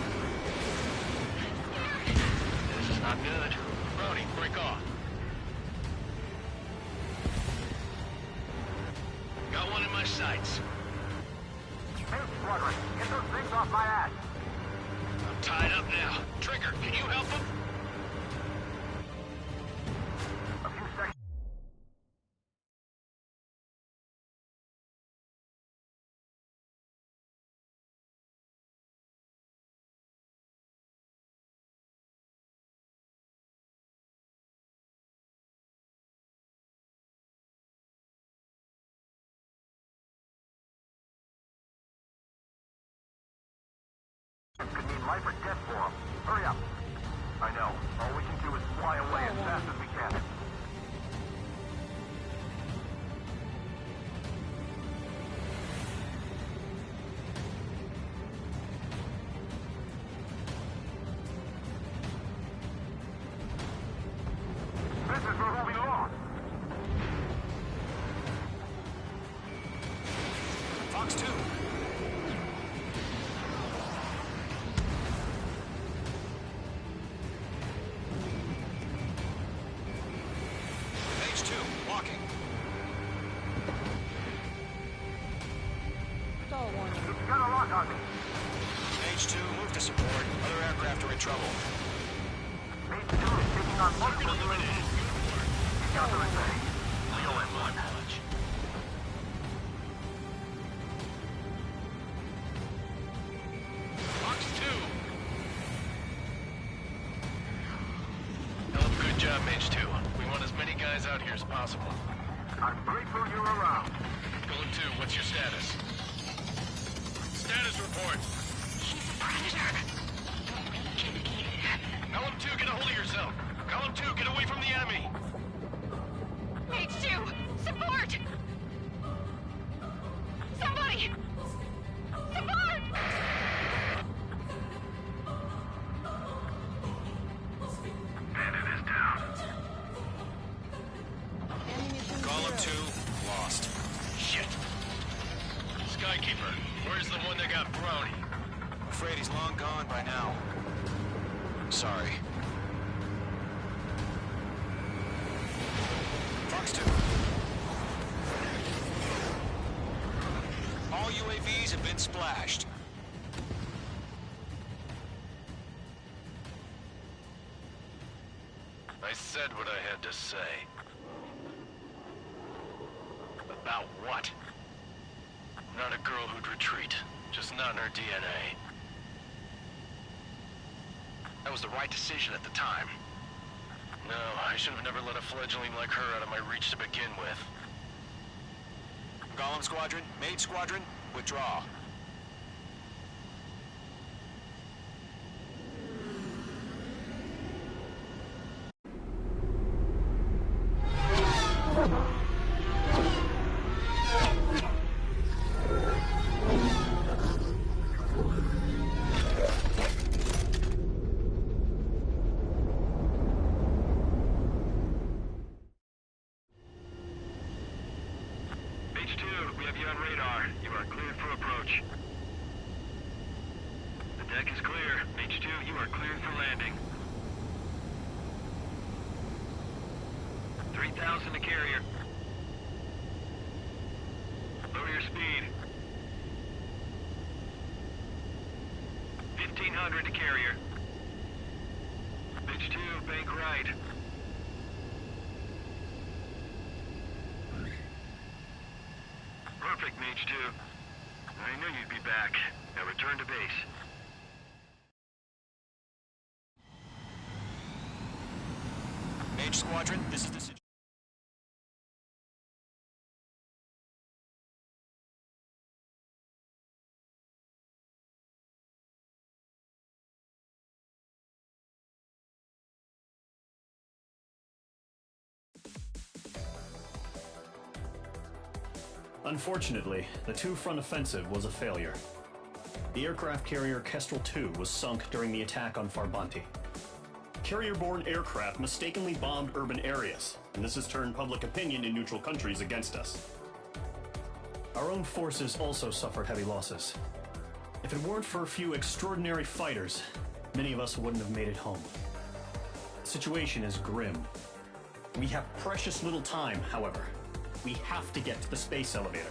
This is not good. Brody, break off. Got one in my sights. Mage Squadron, get those things off my ass. I'm tied up now. Trigger, can you help him? A few seconds. Could mean life or death for him. Hurry up. I know. All we can do is fly away as fast as we can. Business, we're moving along. Fox 2. Mage 2, walking. Stall warning. It's got a lock on me. Mage 2, move to support. Other aircraft are in trouble. Mage 2 is taking on multiple UAVs. Counter-attack. Leo M1. Fox 2. Hell of a good job, Mage 2. We want as many guys out here as possible. I'm grateful you're around. Golem 2, what's your status? Status report. He's a predator. Golem 2, get a hold of yourself. Golem 2, get away from the enemy. Mage 2, support! Somebody! Support! Bandit is down. Ammunition Golem 2, zero. lost. Shit. Skykeeper. Where's the one that got brownie? I'm afraid he's long gone by now. Sorry. Fox 2. All UAVs have been splashed. I said what I had to say. About what? Not a girl who'd retreat. Just not in her DNA. That was the right decision at the time. No, I should have never let a fledgling like her out of my reach to begin with. Golem Squadron, Mage Squadron, withdraw. H2, we have you on radar. You are cleared for approach. The deck is clear. H2, you are cleared for landing. 3,000 to carrier. Lower your speed. 1,500 to carrier. H2, bank right. Perfect, Mage 2. I knew you'd be back. Now return to base. Mage Squadron, this is the situation. Unfortunately, the two-front offensive was a failure. The aircraft carrier Kestrel II was sunk during the attack on Farbanti. Carrier-borne aircraft mistakenly bombed urban areas, and this has turned public opinion in neutral countries against us. Our own forces also suffered heavy losses. If it weren't for a few extraordinary fighters, many of us wouldn't have made it home. The situation is grim. We have precious little time, however. We have to get to the space elevator.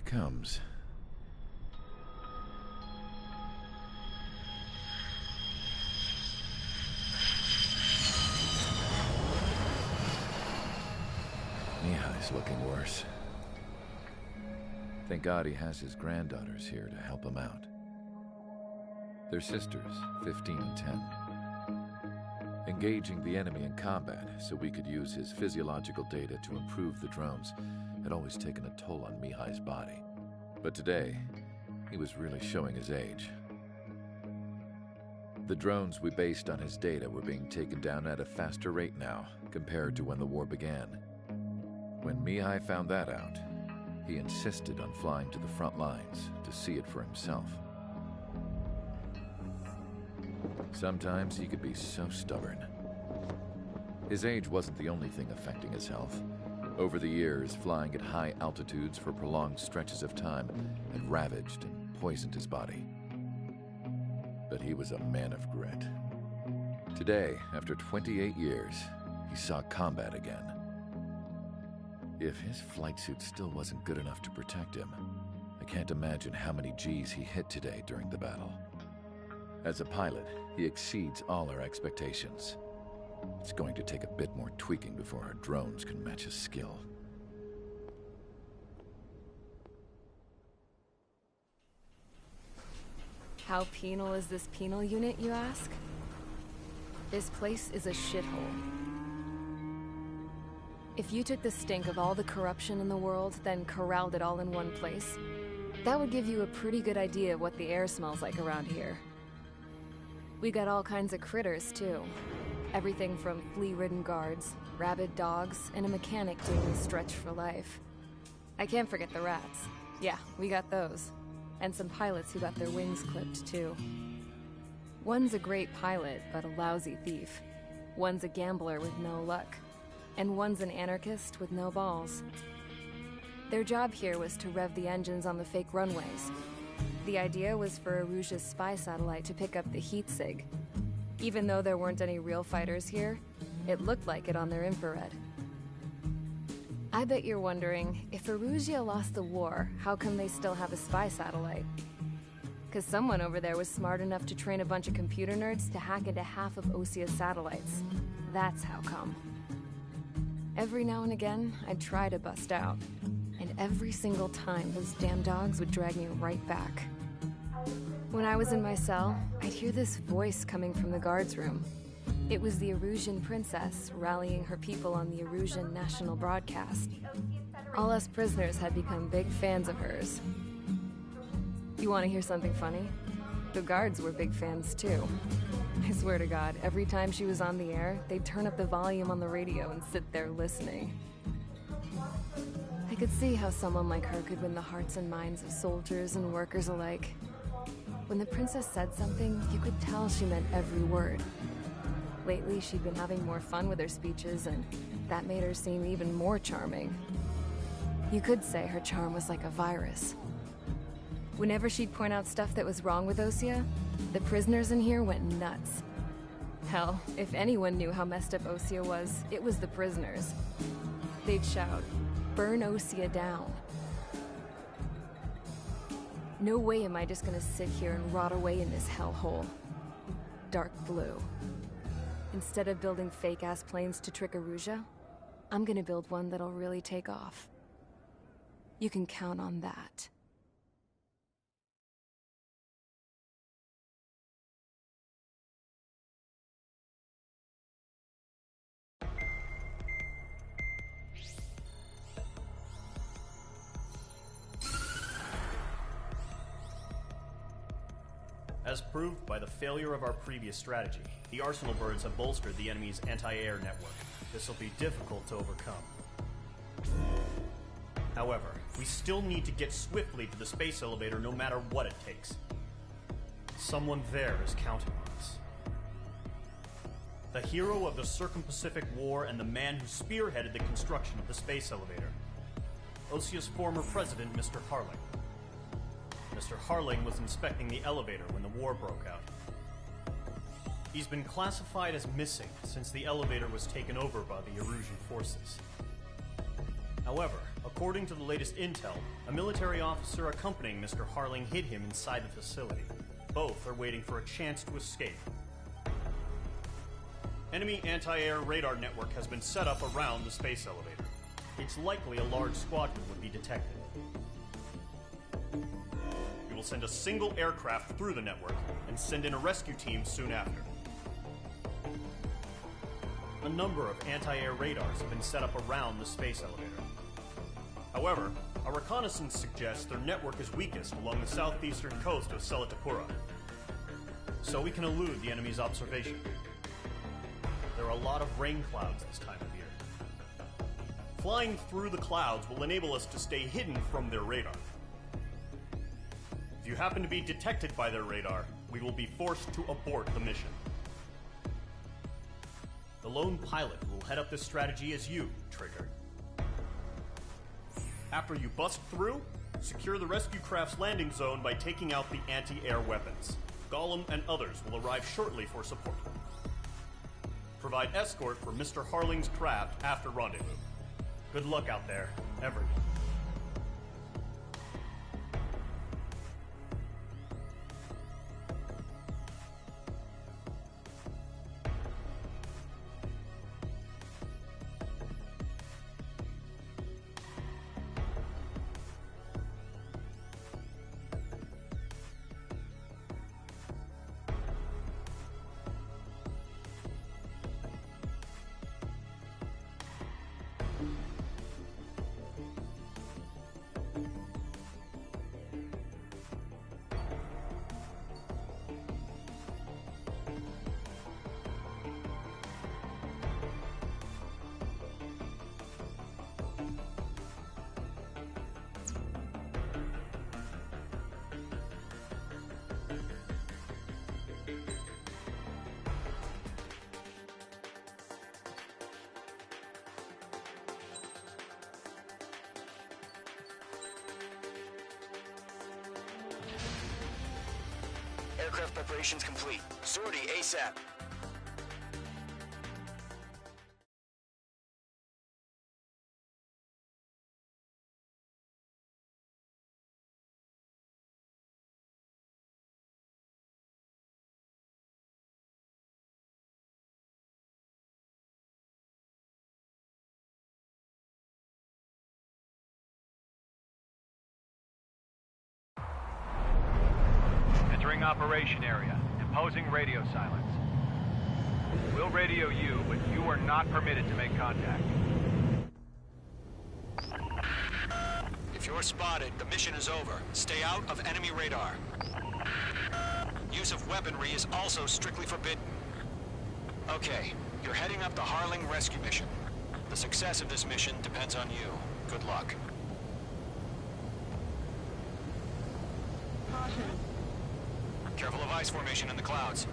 comes. Mihai's looking worse. Thank God he has his granddaughters here to help him out. They're sisters, 15 and 10. Engaging the enemy in combat so we could use his physiological data to improve the drones had always taken a toll on Mihai's body. But today, he was really showing his age. The drones we based on his data were being taken down at a faster rate now compared to when the war began. When Mihai found that out, he insisted on flying to the front lines to see it for himself. Sometimes he could be so stubborn. His age wasn't the only thing affecting his health. Over the years, flying at high altitudes for prolonged stretches of time had ravaged and poisoned his body. But he was a man of grit. Today, after 28 years, he saw combat again. If his flight suit still wasn't good enough to protect him, I can't imagine how many Gs he hit today during the battle. As a pilot, he exceeds all our expectations. It's going to take a bit more tweaking before our drones can match his skill. How penal is this penal unit, you ask? This place is a shithole. If you took the stink of all the corruption in the world, then corralled it all in one place, that would give you a pretty good idea of what the air smells like around here. We got all kinds of critters, too. Everything from flea-ridden guards, rabid dogs, and a mechanic doing the stretch for life. I can't forget the rats. Yeah, we got those. And some pilots who got their wings clipped, too. One's a great pilot, but a lousy thief. One's a gambler with no luck. And one's an anarchist with no balls. Their job here was to rev the engines on the fake runways. The idea was for Erusia's spy satellite to pick up the heat sig. Even though there weren't any real fighters here, it looked like it on their infrared. I bet you're wondering, if Erusia lost the war, how come they still have a spy satellite? Because someone over there was smart enough to train a bunch of computer nerds to hack into half of Osia's satellites. That's how come. Every now and again, I'd try to bust out. And every single time, those damn dogs would drag me right back. When I was in my cell, I'd hear this voice coming from the guards room. It was the Erusian princess rallying her people on the Erusian national broadcast. All us prisoners had become big fans of hers. You want to hear something funny? The guards were big fans too. I swear to God, every time she was on the air, they'd turn up the volume on the radio and sit there listening. I could see how someone like her could win the hearts and minds of soldiers and workers alike. When the princess said something, you could tell she meant every word. Lately, she'd been having more fun with her speeches, and that made her seem even more charming. You could say her charm was like a virus. Whenever she'd point out stuff that was wrong with Osia, the prisoners in here went nuts. Hell, if anyone knew how messed up Osia was, it was the prisoners. They'd shout, "Burn Osia down." No way am I just gonna sit here and rot away in this hellhole. Dark blue. Instead of building fake-ass planes to trick Erusia, I'm gonna build one that'll really take off. You can count on that. As proved by the failure of our previous strategy, the Arsenal birds have bolstered the enemy's anti-air network. This will be difficult to overcome. However, we still need to get swiftly to the space elevator no matter what it takes. Someone there is counting on us. The hero of the Circum-Pacific War and the man who spearheaded the construction of the space elevator. Osia's former president, Mr. Harling. Mr. Harling was inspecting the elevator when the war broke out. He's been classified as missing since the elevator was taken over by the Erusian forces. However, According to the latest intel, a military officer accompanying Mr. Harling hid him inside the facility. Both are waiting for a chance to escape. Enemy anti-air radar network has been set up around the space elevator. It's likely a large squadron would be detected. We will send a single aircraft through the network and send in a rescue team soon after. A number of anti-air radars have been set up around the space elevator. However, our reconnaissance suggests their network is weakest along the southeastern coast of Selatapura, so we can elude the enemy's observation. There are a lot of rain clouds this time of year. Flying through the clouds will enable us to stay hidden from their radar. If you happen to be detected by their radar, we will be forced to abort the mission. The lone pilot who will head up this strategy is you, Trigger. After you bust through, secure the rescue craft's landing zone by taking out the anti-air weapons. Gollum and others will arrive shortly for support. Provide escort for Mr. Harling's craft after rendezvous. Good luck out there, everyone. Aircraft preparations complete. Sortie ASAP. Entering operation area. Imposing radio silence. We'll radio you, but you are not permitted to make contact. If you're spotted, the mission is over. Stay out of enemy radar. Use of weaponry is also strictly forbidden. Okay, you're heading up the Harling rescue mission. The success of this mission depends on you. Good luck. Caution. Careful of ice formation in the clouds.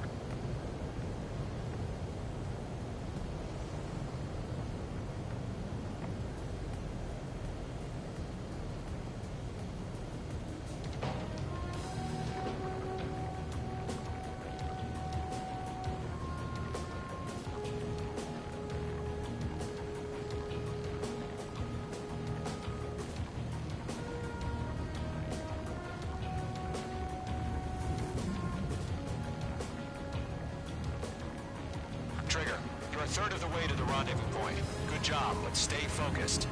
Trigger, you're a third of the way to the rendezvous point. Good job, but stay focused.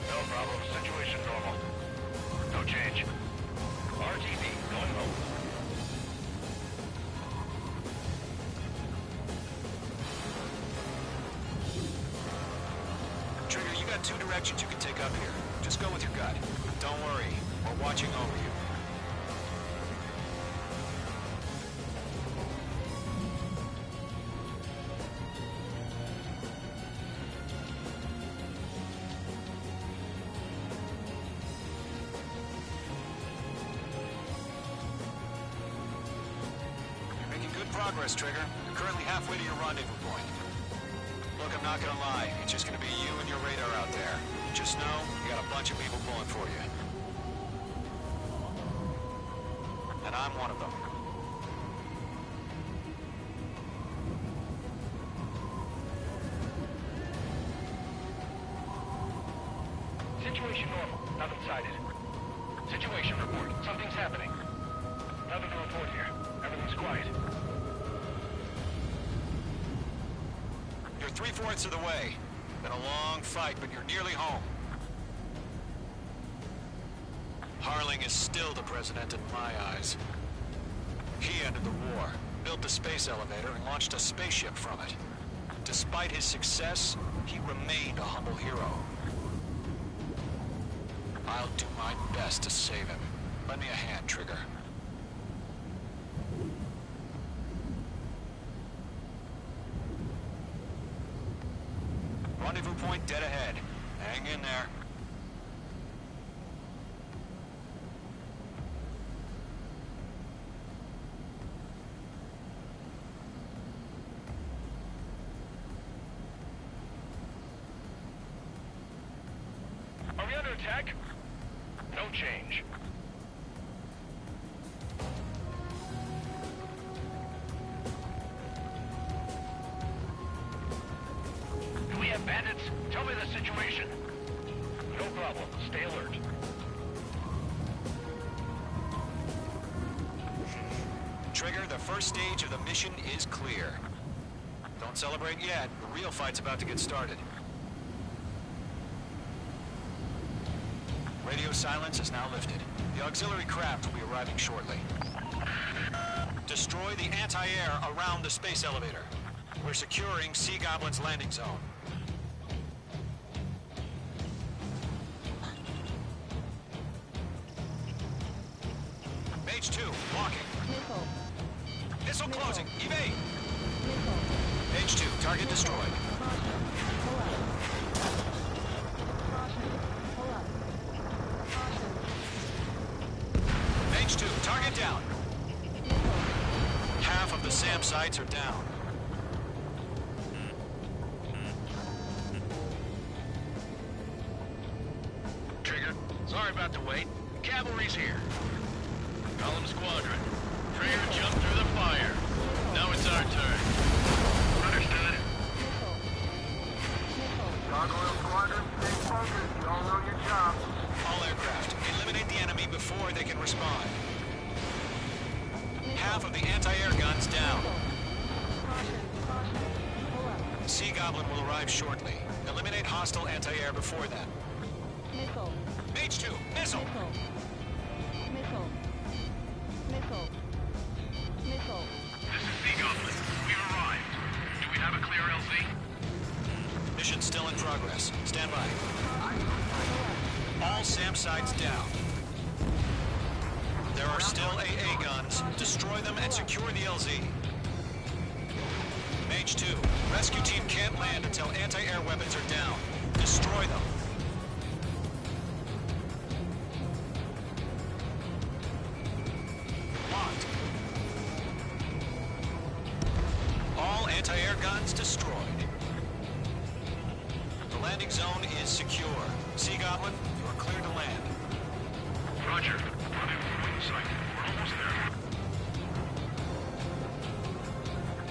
No problem. Situation normal. No change. RTV going low. Trigger, you got two directions you can take up here. Just go with your gut. Don't worry, we're watching over you. You're making good progress, Trigger. You're currently halfway to your rendezvous point. I'm not gonna lie. It's just gonna be you and your radar out there. Just know, you got a bunch of people pulling for you. And I'm one of them. Situation normal. Nothing sighted. Situation report. Something's happening. Nothing to report here. Everything's quiet. You're 3/4 of the way. Been a long fight, but you're nearly home. Harling is still the president in my eyes. He ended the war, built the space elevator, and launched a spaceship from it. Despite his success, he remained a humble hero. I'll do my best to save him. Lend me a hand, Trigger. Rendezvous point dead ahead. Hang in there. Are we under attack? No change. Do we have bandits? Tell me the situation. No problem. Stay alert. Trigger, the first stage of the mission is clear. Don't celebrate yet. The real fight's about to get started. Radio silence is now lifted. The auxiliary craft will be arriving shortly. Destroy the anti-air around the space elevator. We're securing Sea Goblin's landing zone. Mage 2, walking. Missile. Missile closing. Evade. Missile. Mage 2, target destroyed. Caution. Pull up. Caution. Pull up. Caution. Mage 2, target down. Missile. Half of the SAM sites are down. Trigger, sorry about the wait. Cavalry's here. Column Squadron. Trigger jumped through the fire. Now it's our turn. Understood. Missile. Missile. Gargoyle Squadron, stay focused. You all know your job. All aircraft, eliminate the enemy before they can respond. Half of the anti-air guns down. Caution. Caution. Pull up. Sea Goblin will arrive shortly. Eliminate hostile anti-air before that. Missile. Mage 2, missile! Missile. Missile. Missile. Missile. This is Sea Goblin. We've arrived. Do we have a clear LZ? Mission still in progress. Stand by. All SAM sites down. There are still AA guns. Destroy them and secure the LZ. Mage 2, rescue team can't land until anti-air weapons are down. Destroy them. Locked. All anti-air guns destroyed. The landing zone is secure. Sea Goblin, you are clear to land. Roger. Rendezvous point site. We're almost there.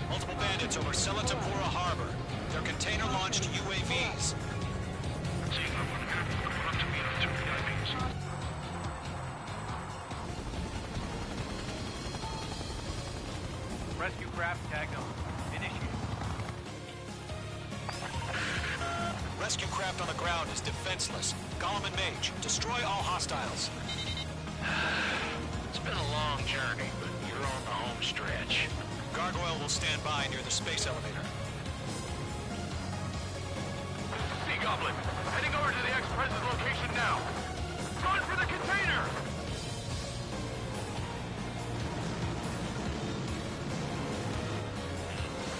Multiple bandits over Selatapura Harbor. They're container-launched UAVs. Sea Goblin, going up to meet our two VIPs. Rescue craft tagged on. Initiate. Rescue craft on the ground is defenseless. Gollum and Mage, destroy all hostiles. It's been a long journey, but you're on the home stretch. Gargoyle will stand by near the space elevator. Sea Goblin, heading over to the ex-president's location now. Run for the container!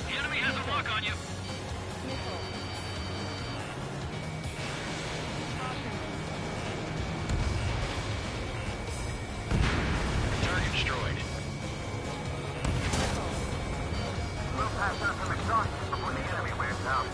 The enemy has a lock on you. Missile. Caution. Target destroyed. We'll pass out some exhaust before the enemy wears out.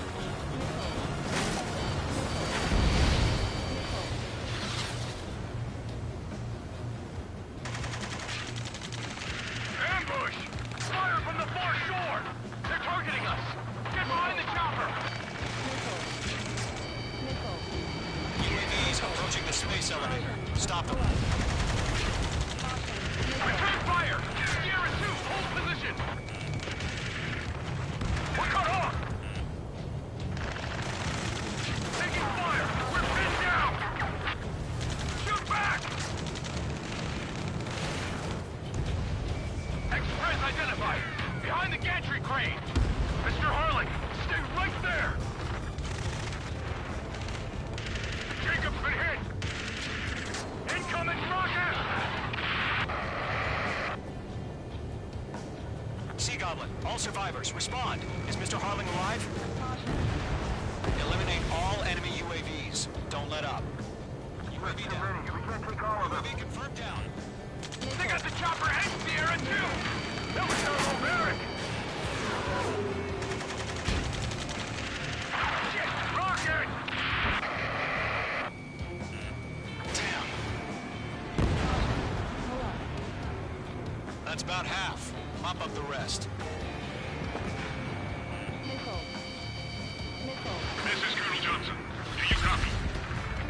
approaching the space elevator. Stop them. Return fire! Sierra 2, hold position! We're cut off! Taking fire! We're pinned down! Shoot back! Express identified! Behind the gantry crane! Mr. Harling, stay right there! Jacob's been hit! Incoming rocket! Sea Goblin, all survivors, respond. Is Mr. Harling alive? Eliminate all enemy UAVs. Don't let up. UAV down. We can't take all of them. UAV confirmed down. They got the chopper and Sierra too! That was barbaric! Shit! Rocket! Damn. That's about half. Mop up the rest. Missile. Missile. This is Colonel Johnson. Do you copy?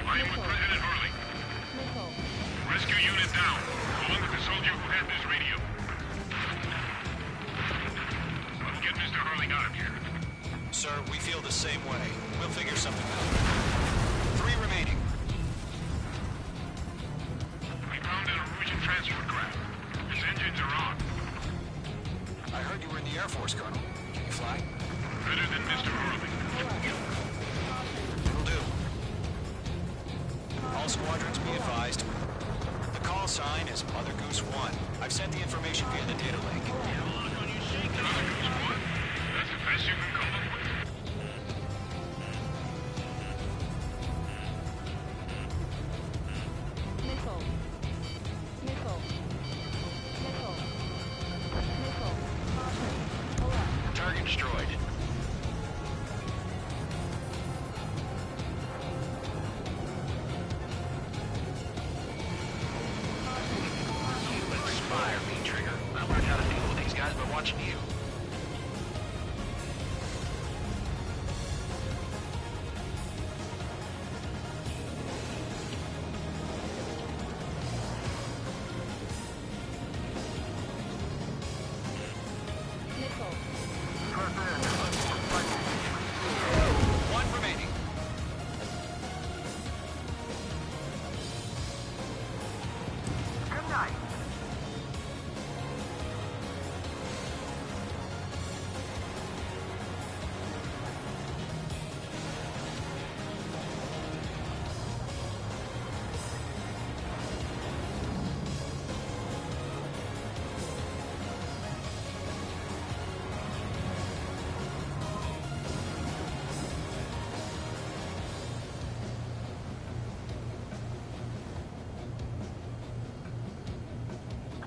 I am with President Harling. Missile. Rescue unit down. Along with the soldier who had this radio. I'll get Mr. Harling out of here. Sir, we feel the same way. We'll figure something out. 3 remaining. We found an Norwegian transport craft. Its engines are on. I heard you were in the Air Force, Colonel. Can you fly? Better than Mr. Harling. Will do. All squadrons be advised. The call sign is Mother Goose 1. I've sent the information via the data link. Mother Goose 1? That's the best you can come up with? Missile. Missile. Missile. Missile. Caution. Alert. Target destroyed. You inspire me, Trigger. I learned how to deal with these guys by watching you. Missile. 1 remaining. Good night.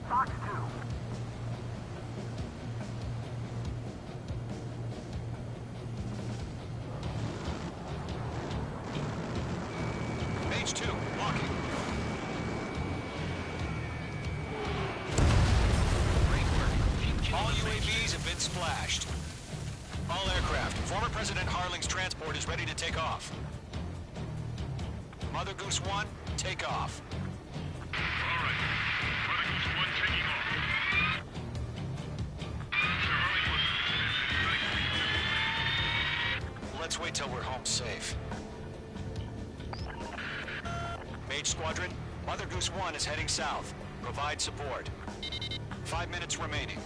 Fox 2. Page 2, walking. All UAVs have been splashed. All aircraft, former President Harling's transport is ready to take off. Mother Goose 1, take off. All right. Mother Goose 1 taking off. Mr. Harling was... Let's wait till we're home safe. Mage Squadron, Mother Goose 1 is heading south. Provide support. 5 minutes remaining.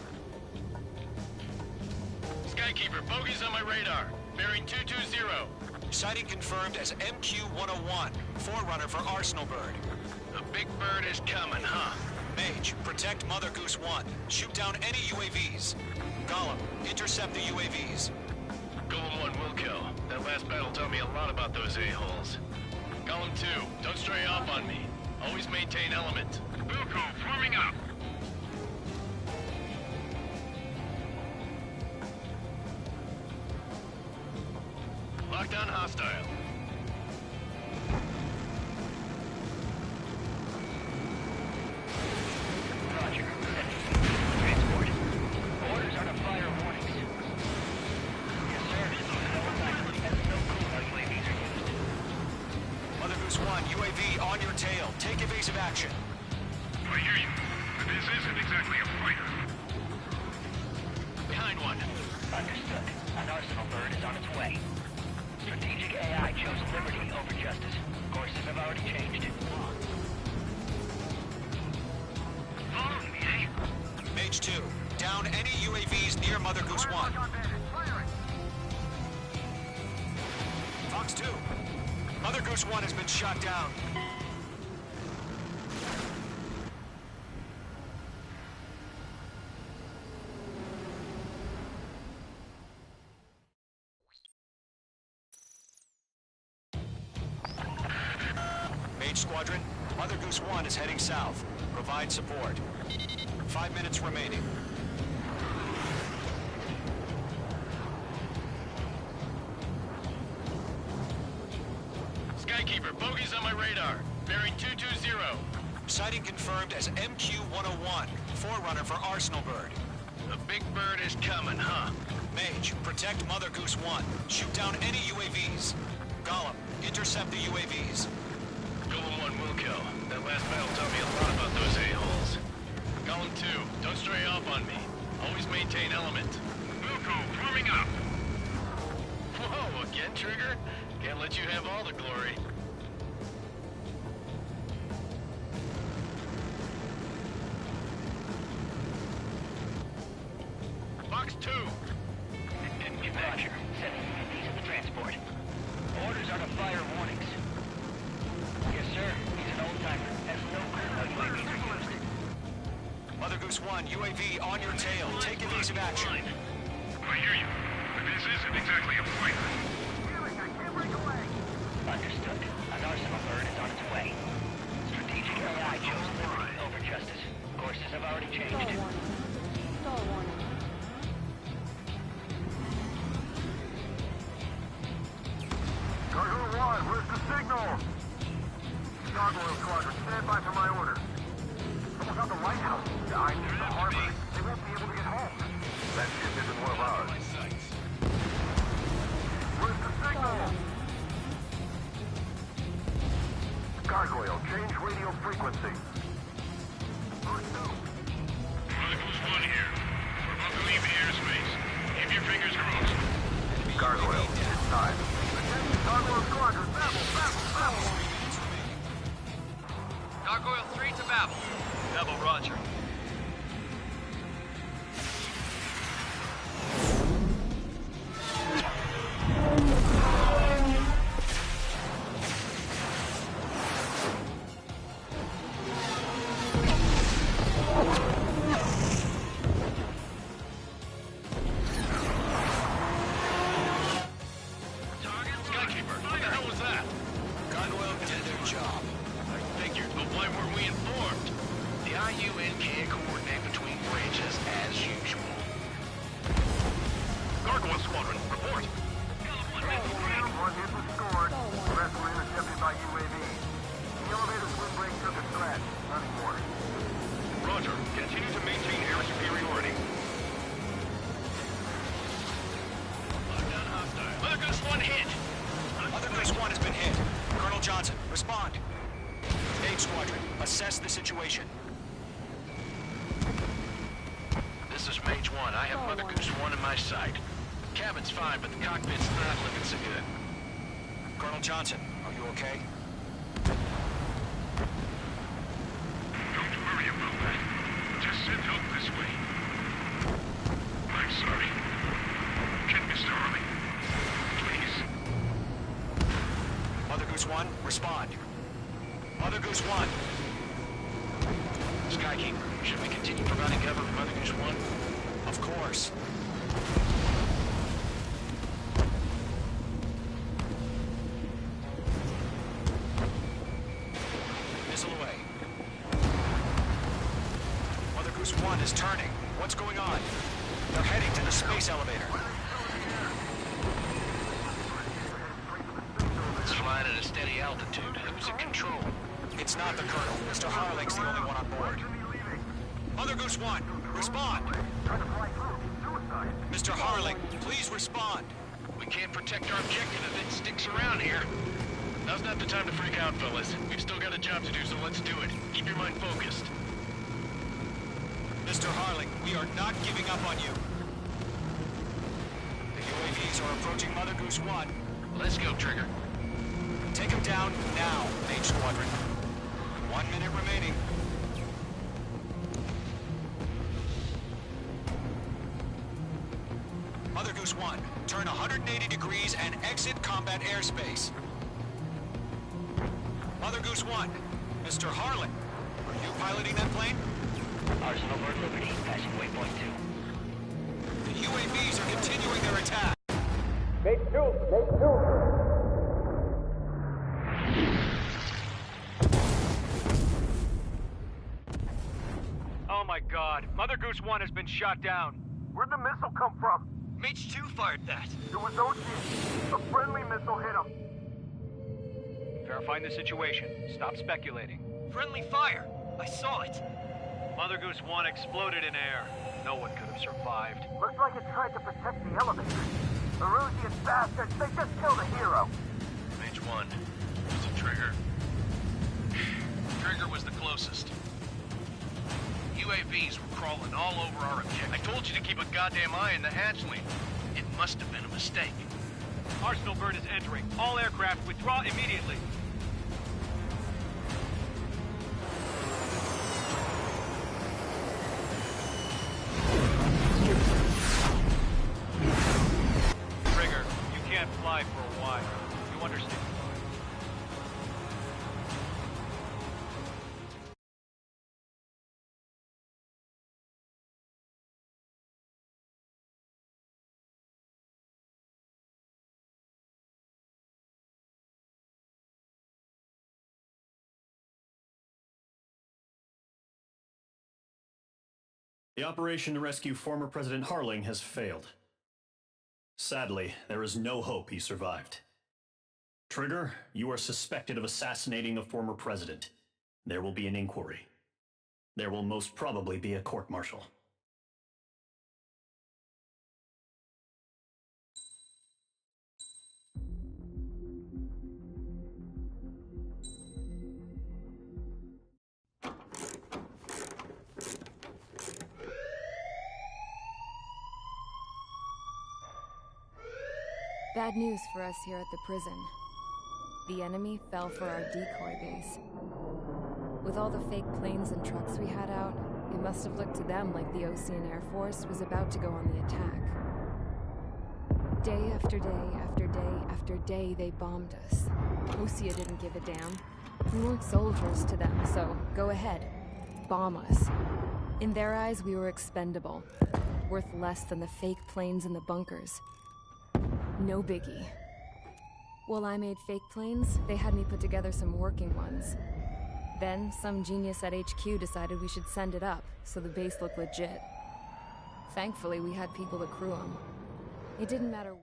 Skykeeper, bogeys on my radar. Bearing 220. Sighting confirmed as MQ-101, forerunner for Arsenal Bird. The big bird is coming, huh? Mage, protect Mother Goose 1. Shoot down any UAVs. Gollum, intercept the UAVs. Golem 1 will kill. That last battle taught me a lot about those a-holes. Golem 2, don't stray off on me. Always maintain element. Wilco, forming up. Lockdown hostile. Roger. Transport. Orders are to fire warnings. Yes, sir. No cooldown UAVs are used. Mother Goose 1, UAV on your tail. Take evasive action. I hear you. But this isn't exactly a fighter. Behind one. Understood. An arsenal bird is on its way. Strategic AI chose liberty over justice. Courses have already changed. Following me, eh? Mage 2, down any UAVs near Mother Goose 1. Fox 2, Mother Goose 1 has been shot down. Mage Squadron, Mother Goose 1 is heading south. Provide support. 5 minutes remaining. Skykeeper, bogeys on my radar. Bearing 220. Sighting confirmed as MQ-101, forerunner for Arsenal Bird. The big bird is coming, huh? Mage, protect Mother Goose 1. Shoot down any UAVs. Gollum, intercept the UAVs. Golem 1 will kill. That last battle taught me a lot about those a-holes. Golem 2, don't stray off on me. Always maintain element. Wilco, forming up. Whoa, again, Trigger? Can't let you have all the glory. Fox 2. Didn't connect. Roger. Sending UAVs in the transport. Orders are to fire warnings. Yes, sir. He's an old-timer. Has no clue how UAVs are used. Mother Goose 1, UAV on your tail. Take evasive action. I hear you. But this isn't exactly a fighter. Understood. An arsenal bird is on its way. Strategic AI chose liberty over justice. Courses have already changed. Stall warning. Cargo 1, where's the signal? Gargoyle Squadron, stand by for my order. Someone's on the lighthouse. I need the harbor. They won't be able to get home. That ship isn't one of ours. Where's the signal? Gargoyle, change radio frequency. Mother Goose 1 here. We're about to leave the airspace. Keep your fingers crossed. Gargoyle, it's time. Attention, Gargoyle Squadron, babble. Gargoyle 3 to Babel. Babel, roger. Skykeeper, what the hell was that? Gargoyle did their job. I figured, but why weren't we informed? The IUN can't coordinate between branches as usual. Gargoyle Squadron, report. One hit was scored. The rest were intercepted by UAV. The elevator's windbreak took a scratch. Running warning. Roger. Continue to maintain air superiority. Mother Goose 1 hit! Mother Goose 1 has been hit. Colonel Johnson, respond. Mage Squadron, assess the situation. This is Mage 1. I have Mother Goose 1 in my sight. Cabin's fine, but the cockpit's not looking so good. Colonel Johnson, are you okay? Don't worry about that. Just send help this way. I'm sorry. Can Mr. Harley? Please. Mother Goose 1, respond. Mother Goose 1. Skykeeper, should we continue providing cover for Mother Goose 1? Of course. Missile away. Mother Goose 1 is turning. What's going on? They're heading to the space elevator. It's flying at a steady altitude. Who's in control? It's not the Colonel. Mr. Harling's the only one on board. Mother Goose 1, respond! Mr. Harling, please respond. We can't protect our objective if it sticks around here. No, Now's not the time to freak out, fellas. We've still got a job to do, so let's do it. Keep your mind focused. Mr. Harling, we are not giving up on you. The UAVs are approaching Mother Goose 1. Let's go, Trigger. Take them down now, Mage Squadron. 1 minute remaining. Mother Goose 1, turn 180 degrees and exit combat airspace. Mother Goose 1, Mr. Harlan, are you piloting that plane? Arsenal Bird Liberty, passing waypoint 2. The UAVs are continuing their attack. Make two. Oh my god, Mother Goose 1 has been shot down. Where'd the missile come from? Mage 2 fired that. It was OG. A friendly missile hit him. Verifying the situation. Stop speculating. Friendly fire. I saw it. Mother Goose 1 exploded in air. No one could have survived. Looks like it tried to protect the elevator. Erusian bastards, they just killed a hero. Mage 1. Was it Trigger? Trigger was the closest. UAVs were crawling all over our objective. I told you to keep a goddamn eye on the hatchling. It must have been a mistake. Arsenal Bird is entering. All aircraft withdraw immediately. Trigger, you can't fly for a while. You understand? The operation to rescue former President Harling has failed. Sadly, there is no hope he survived. Trigger, you are suspected of assassinating a former president. There will be an inquiry. There will most probably be a court-martial. Bad news for us here at the prison. The enemy fell for our decoy base. With all the fake planes and trucks we had out, it must have looked to them like the Ocean Air Force was about to go on the attack. Day after day after day after day, they bombed us. Osea didn't give a damn. We weren't soldiers to them, so go ahead. Bomb us. In their eyes, we were expendable. Worth less than the fake planes in the bunkers. No biggie. While I made fake planes, they had me put together some working ones. Then, some genius at HQ decided we should send it up, so the base looked legit. Thankfully, we had people to crew them. It didn't matter.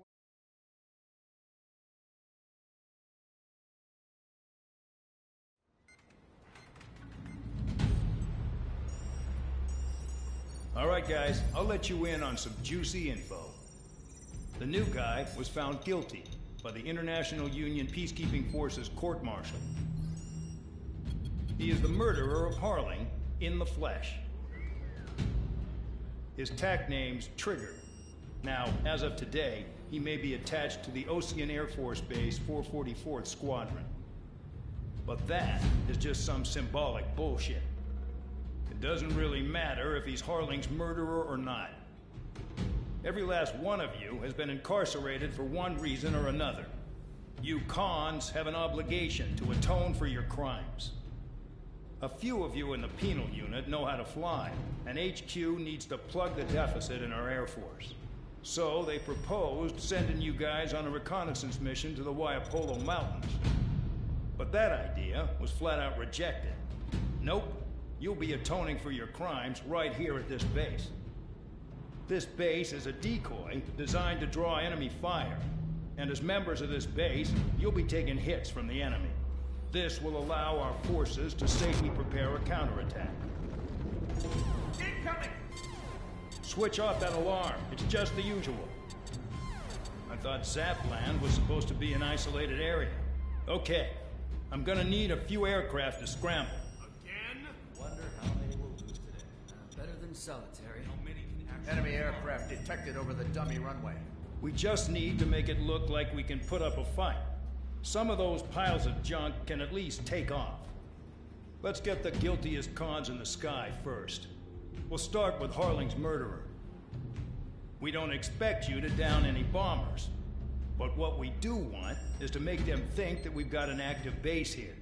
All right, guys, I'll let you in on some juicy info. The new guy was found guilty by the International Union Peacekeeping Forces court-martial. He is the murderer of Harling in the flesh. His tack name's Trigger. Now, as of today, he may be attached to the Ocean Air Force Base 444th Squadron. But that is just some symbolic bullshit. It doesn't really matter if he's Harling's murderer or not. Every last one of you has been incarcerated for one reason or another. You cons have an obligation to atone for your crimes. A few of you in the penal unit know how to fly, and HQ needs to plug the deficit in our Air Force. So they proposed sending you guys on a reconnaissance mission to the Waiapolo Mountains. But that idea was flat out rejected. Nope, you'll be atoning for your crimes right here at this base. This base is a decoy designed to draw enemy fire. And as members of this base, you'll be taking hits from the enemy. This will allow our forces to safely prepare a counterattack. Incoming! Switch off that alarm. It's just the usual. I thought Zapland was supposed to be an isolated area. Okay, I'm gonna need a few aircraft to scramble. Again? Wonder how many we'll lose today. Better than solitary. How many can actually... Enemy aircraft detected over the dummy runway. We just need to make it look like we can put up a fight. Some of those piles of junk can at least take off. Let's get the guiltiest cons in the sky first. We'll start with Harling's murderer. We don't expect you to down any bombers. But what we do want is to make them think that we've got an active base here.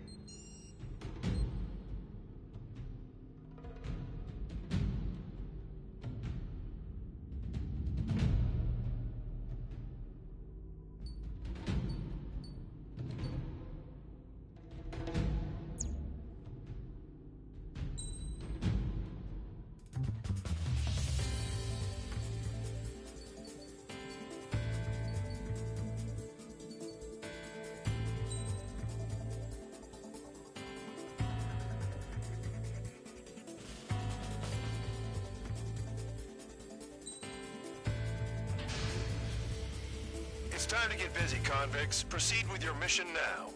It's time to get busy, convicts. Proceed with your mission now.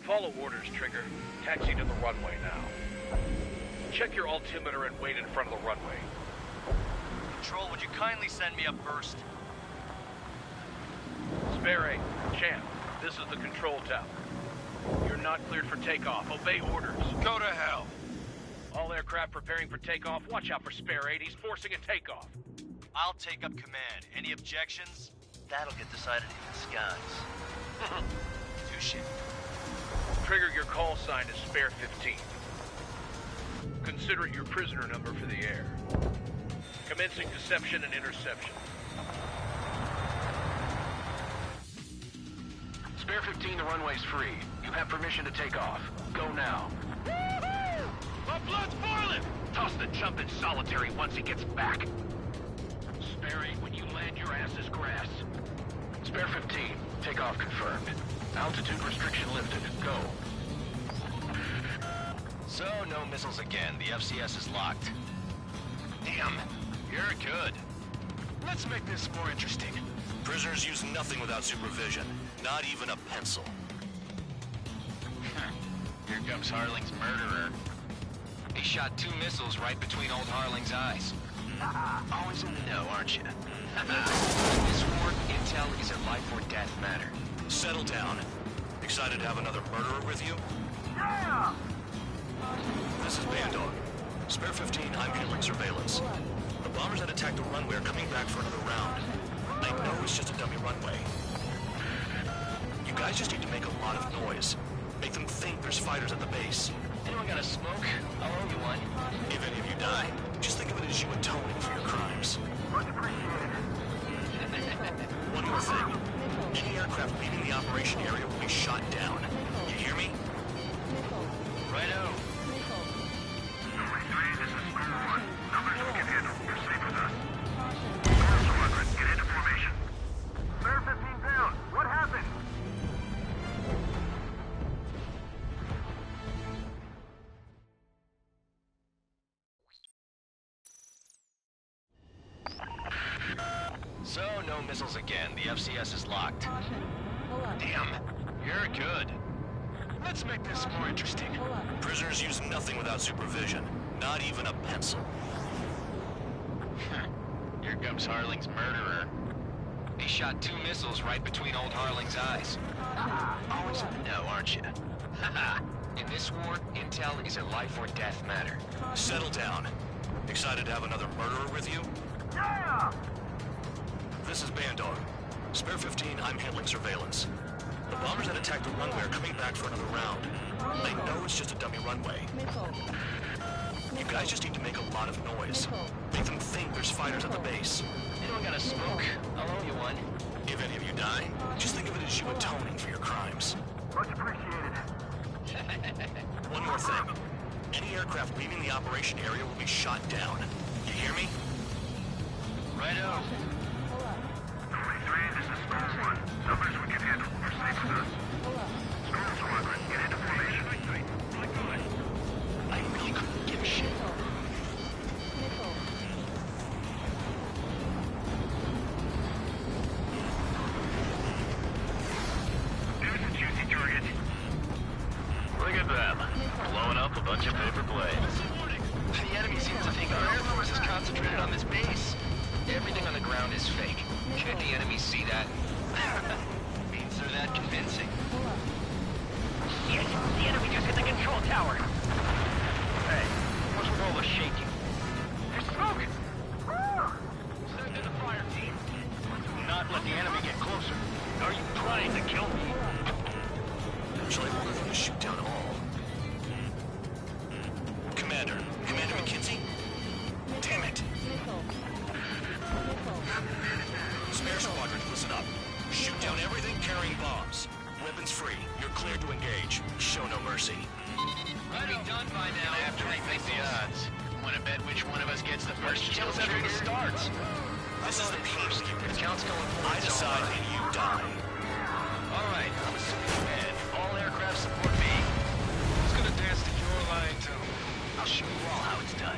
Follow orders, Trigger. Taxi to the runway now. Check your altimeter and wait in front of the runway. Control, would you kindly send me up first? Spare 8, Champ, this is the control tower. You're not cleared for takeoff. Obey orders. Go to hell. All aircraft preparing for takeoff. Watch out for Spare 8. He's forcing a takeoff. I'll take up command. Any objections? That'll get decided in the skies. Touche. Trigger, your call sign is Spare 15. Consider it your prisoner number for the air. Commencing deception and interception. Spare 15, the runway's free. You have permission to take off. Go now. Woohoo! My blood's boiling! Toss the chump in solitary once he gets back. Spare 8, when you land, your ass is grass. Spare 15, takeoff confirmed. Altitude restriction lifted. Go. So, no missiles again. The FCS is locked. Damn. You're good. Let's make this more interesting. Prisoners use nothing without supervision. Not even a pencil. Here comes Harling's murderer. He shot 2 missiles right between old Harling's eyes. Always in the know, aren't you? In this war, intel is a life or death matter. Settle down. Excited to have another murderer with you? Yeah! This is Bandog. Spare 15, I'm handling surveillance. The bombers that attacked the runway are coming back for another round. I know it's just a dummy runway. You guys just need to make a lot of noise. Make them think there's fighters at the base. Anyone got a smoke? I'll owe you one. If any of you die, just think of it as you atoning for your crimes. Much appreciated. One more thing. Any aircraft leaving the operation area will be shot down. You hear me? Righto. This is Squad 1. Numbers we can handle. You're safe with us. Squadron, get into formation. Spare 15 down. What happened? So, no missiles again. The FCS is locked. Damn. You're good. Let's make this more interesting. Prisoners use nothing without supervision. Not even a pencil. Here comes Harling's murderer. He shot 2 missiles right between old Harling's eyes. Always in the know, aren't you? In this war, intel is a life or death matter. Settle down. Excited to have another murderer with you? Yeah! This is Bandog. Spare 15, I'm handling surveillance. The bombers that attacked the runway are coming back for another round. I know it's just a dummy runway. You guys just need to make a lot of noise. Make them think there's fighters at the base. Anyone got a smoke? I'll owe you one. If any of you die, just think of it as you atoning for your crimes. Much appreciated. One more thing. Any aircraft leaving the operation area will be shot down. You hear me? Righto. Only 3, this is Storm 1. Numbers we can handle. We're safe with us. Storm Squadron, get into formation. I really couldn't give a shit. There's a juicy target. Look at them. Blowing up a bunch of paper planes. The enemy seems to think our air force is concentrated on this base. Everything on the ground is fake. Can't the enemy see that? Means they're that convincing. Shit! The enemy just hit the control tower! Hey, what's with all the shaking? There's smoke! Send in the fire team. Do not let the enemy get closer. Are you trying to kill me? Shall I order them to shoot down all? Commander McKinsey? Damn it. Spare squadron, listen up. Shoot down everything carrying bombs. Weapons free. You're cleared to engage. Show no mercy. I'll be done by now. After we think the odds. Want to bet which one of us gets the first Kill kill after trigger? it starts. This is the peacekeepers. Count's going I decide and you die. All right, I'm assuming command. All aircraft support me. Who's gonna dance to your line too? I'll show you all how it's done.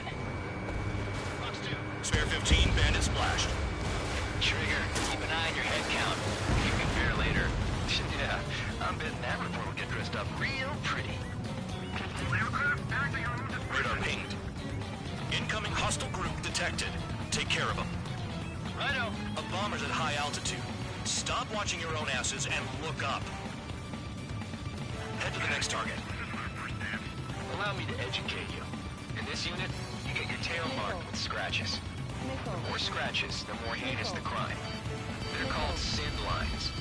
Let's do. Spare 15, bandit splashed. Trigger, keep an eye on your head count. You can fear later. Yeah, I'm betting that report will get dressed up real pretty. Radar pinged. Incoming hostile group detected. Take care of them. Righto. A bomber's at high altitude. Stop watching your own asses and look up. Head to the next target. Allow me to educate you. In this unit, you get your tail marked with scratches. The more scratches, the more heinous the crime. They're called sin lines.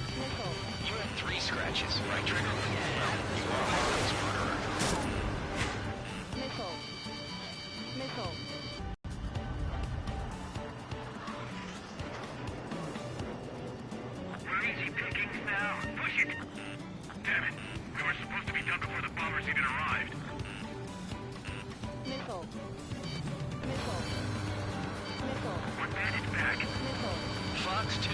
You have 3 scratches, right, Trigger? Well, you are Harlan's murderer. We're easy pickings now. Push it! Damn it. We were supposed to be done before the bombers even arrived. One bandit back. Fox 2.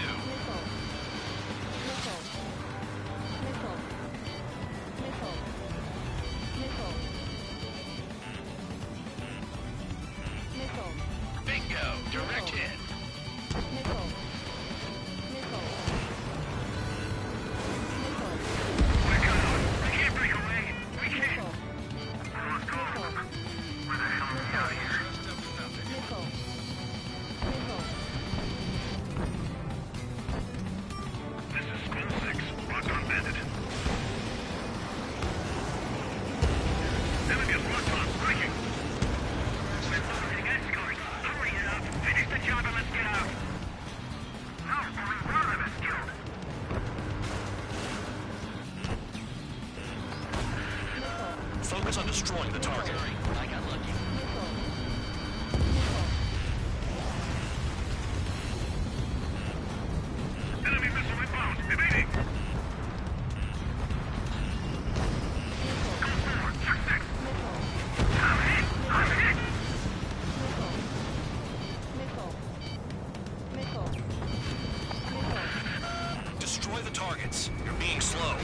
Bingo! Direct hit. We're cut out. We can't break away. We can't. I lost all of them. Where the hell are we out here? This is School 6. Locked on bandit. Enemy is locked on. Breaking. We're losing escort. Hurry it up. Finish the job and let's get out. No, only one of us killed. Focus on destroying the target. I got lucky. Enemy missile inbound. Evading. Go forward. 6-6. I'm hit. I'm hit. Destroy the targets. You're being slow.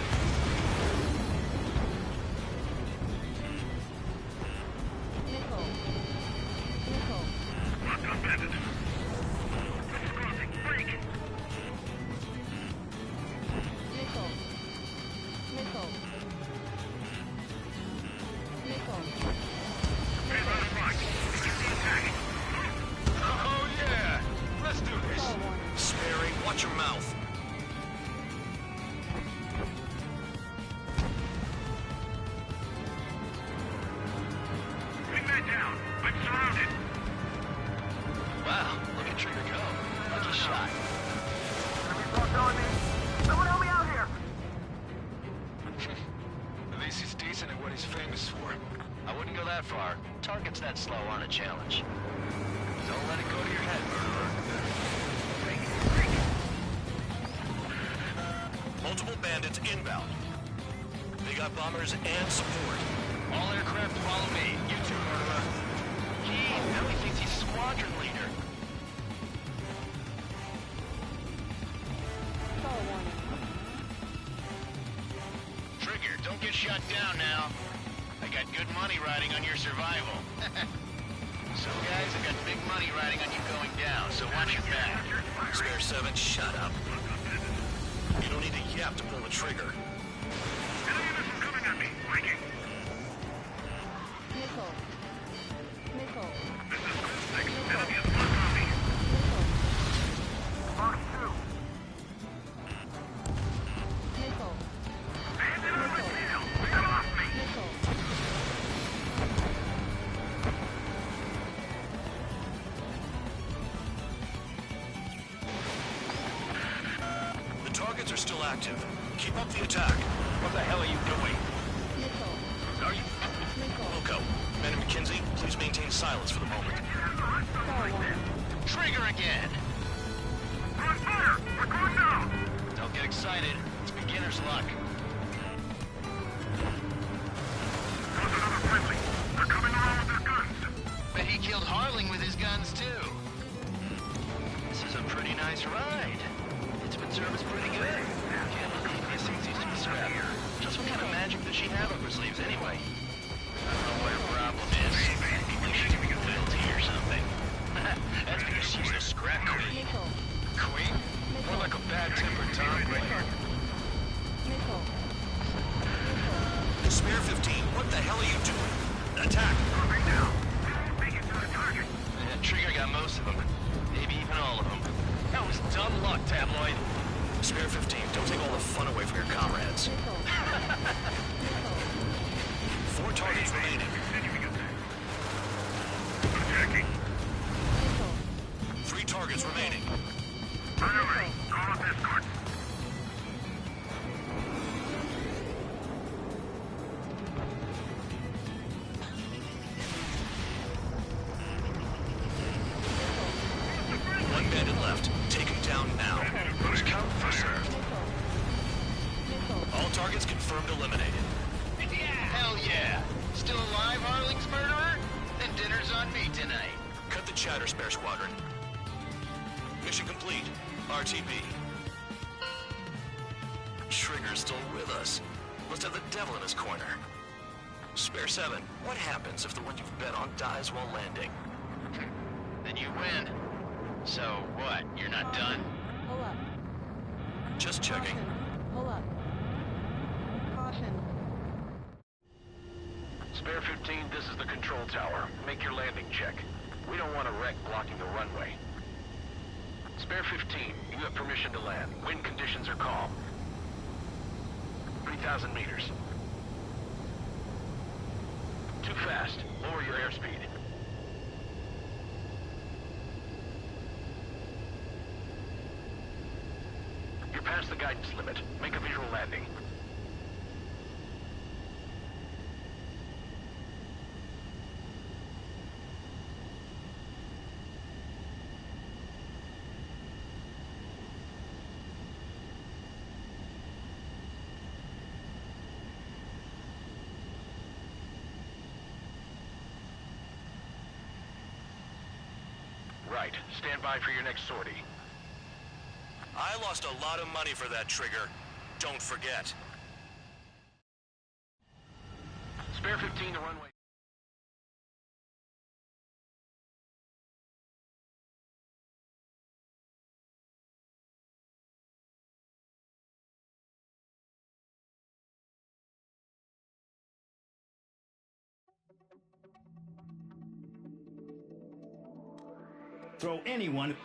Locked on bandit. It's crossing. Break. Here's on the mark. Get the attack. Oh yeah! Let's do this. Sperry, watch your mouth. Bring that down. I'm surrounded. Wow, look at Trigger go. Lucky shot. Someone help me out here! At least he's decent at what he's famous for. I wouldn't go that far. Targets that slow aren't a challenge. Don't let it go to your head, murderer. Multiple bandits inbound. They got bombers and support. All aircraft follow me. You too, murderer. Jeez, now he thinks he's squadron leader. Trigger, don't get shut down now. I got good money riding on your survival. So guys, I got big money riding on you going down, so watch your back. Spare 7, shut up. You don't need to yap to pull the trigger. Enemy missile coming at me. Breaking. Nickel. Nickel. This is Grid 6. Enemy is locked on me. Mark 2. Nickel. Bandit on my tail. Get off me. Nickel. The targets are still active. Keep up the attack. What the hell are you doing? Nickel. Are you... Wilco, Men and McKinsey, please maintain silence for the moment. Star 1. Trigger again. We're on fire. We're going down. Don't get excited. It's beginner's luck. There's another friendly. They're coming around with their guns. Bet he killed Harling with his guns, too. This is a pretty nice ride. It's been serviced pretty good. Can't believe this thing seems to be scrapped. Just what kind of magic does she have up her sleeves, anyway? I don't know what her problem is. Maybe she's guilty or something. That's because she's a scrap queen. Nickel. Queen? More like a bad-tempered Tom Brady. Nickel. Spare 15, what the hell are you doing? Attack! Moving now. Make it to the target. Yeah, Trigger got most of them. Maybe even all of them. That was dumb luck, Tabloid. Spare 15, don't take all the fun away from your comrades. Nickel. 4 targets remaining. Attacking. Nickel. 3 targets remaining. Artillery. Call up escort. One bandit left. Take him down now. First count, first served. All targets confirmed eliminated. Hell yeah! Still alive, Harling's murderer? Then dinner's on me tonight. Cut the chatter, Spare Squadron. Mission complete. RTB. Trigger's still with us. Must have the devil in his corner. Spare 7, what happens if the one you've bet on dies while landing? Then you win. So what? You're not done? Pull up. Just checking. Pull up. Caution. Spare 15, this is the control tower. Make your landing check. We don't want a wreck blocking the runway. Spare 15, you have permission to land. Wind conditions are calm. 3,000 meters. Too fast. Lower your airspeed. You're past the guidance limit. Make a visual landing. Right. Stand by for your next sortie. I lost a lot of money for that trigger. Don't forget. Spare 15 to runway. Throw anyone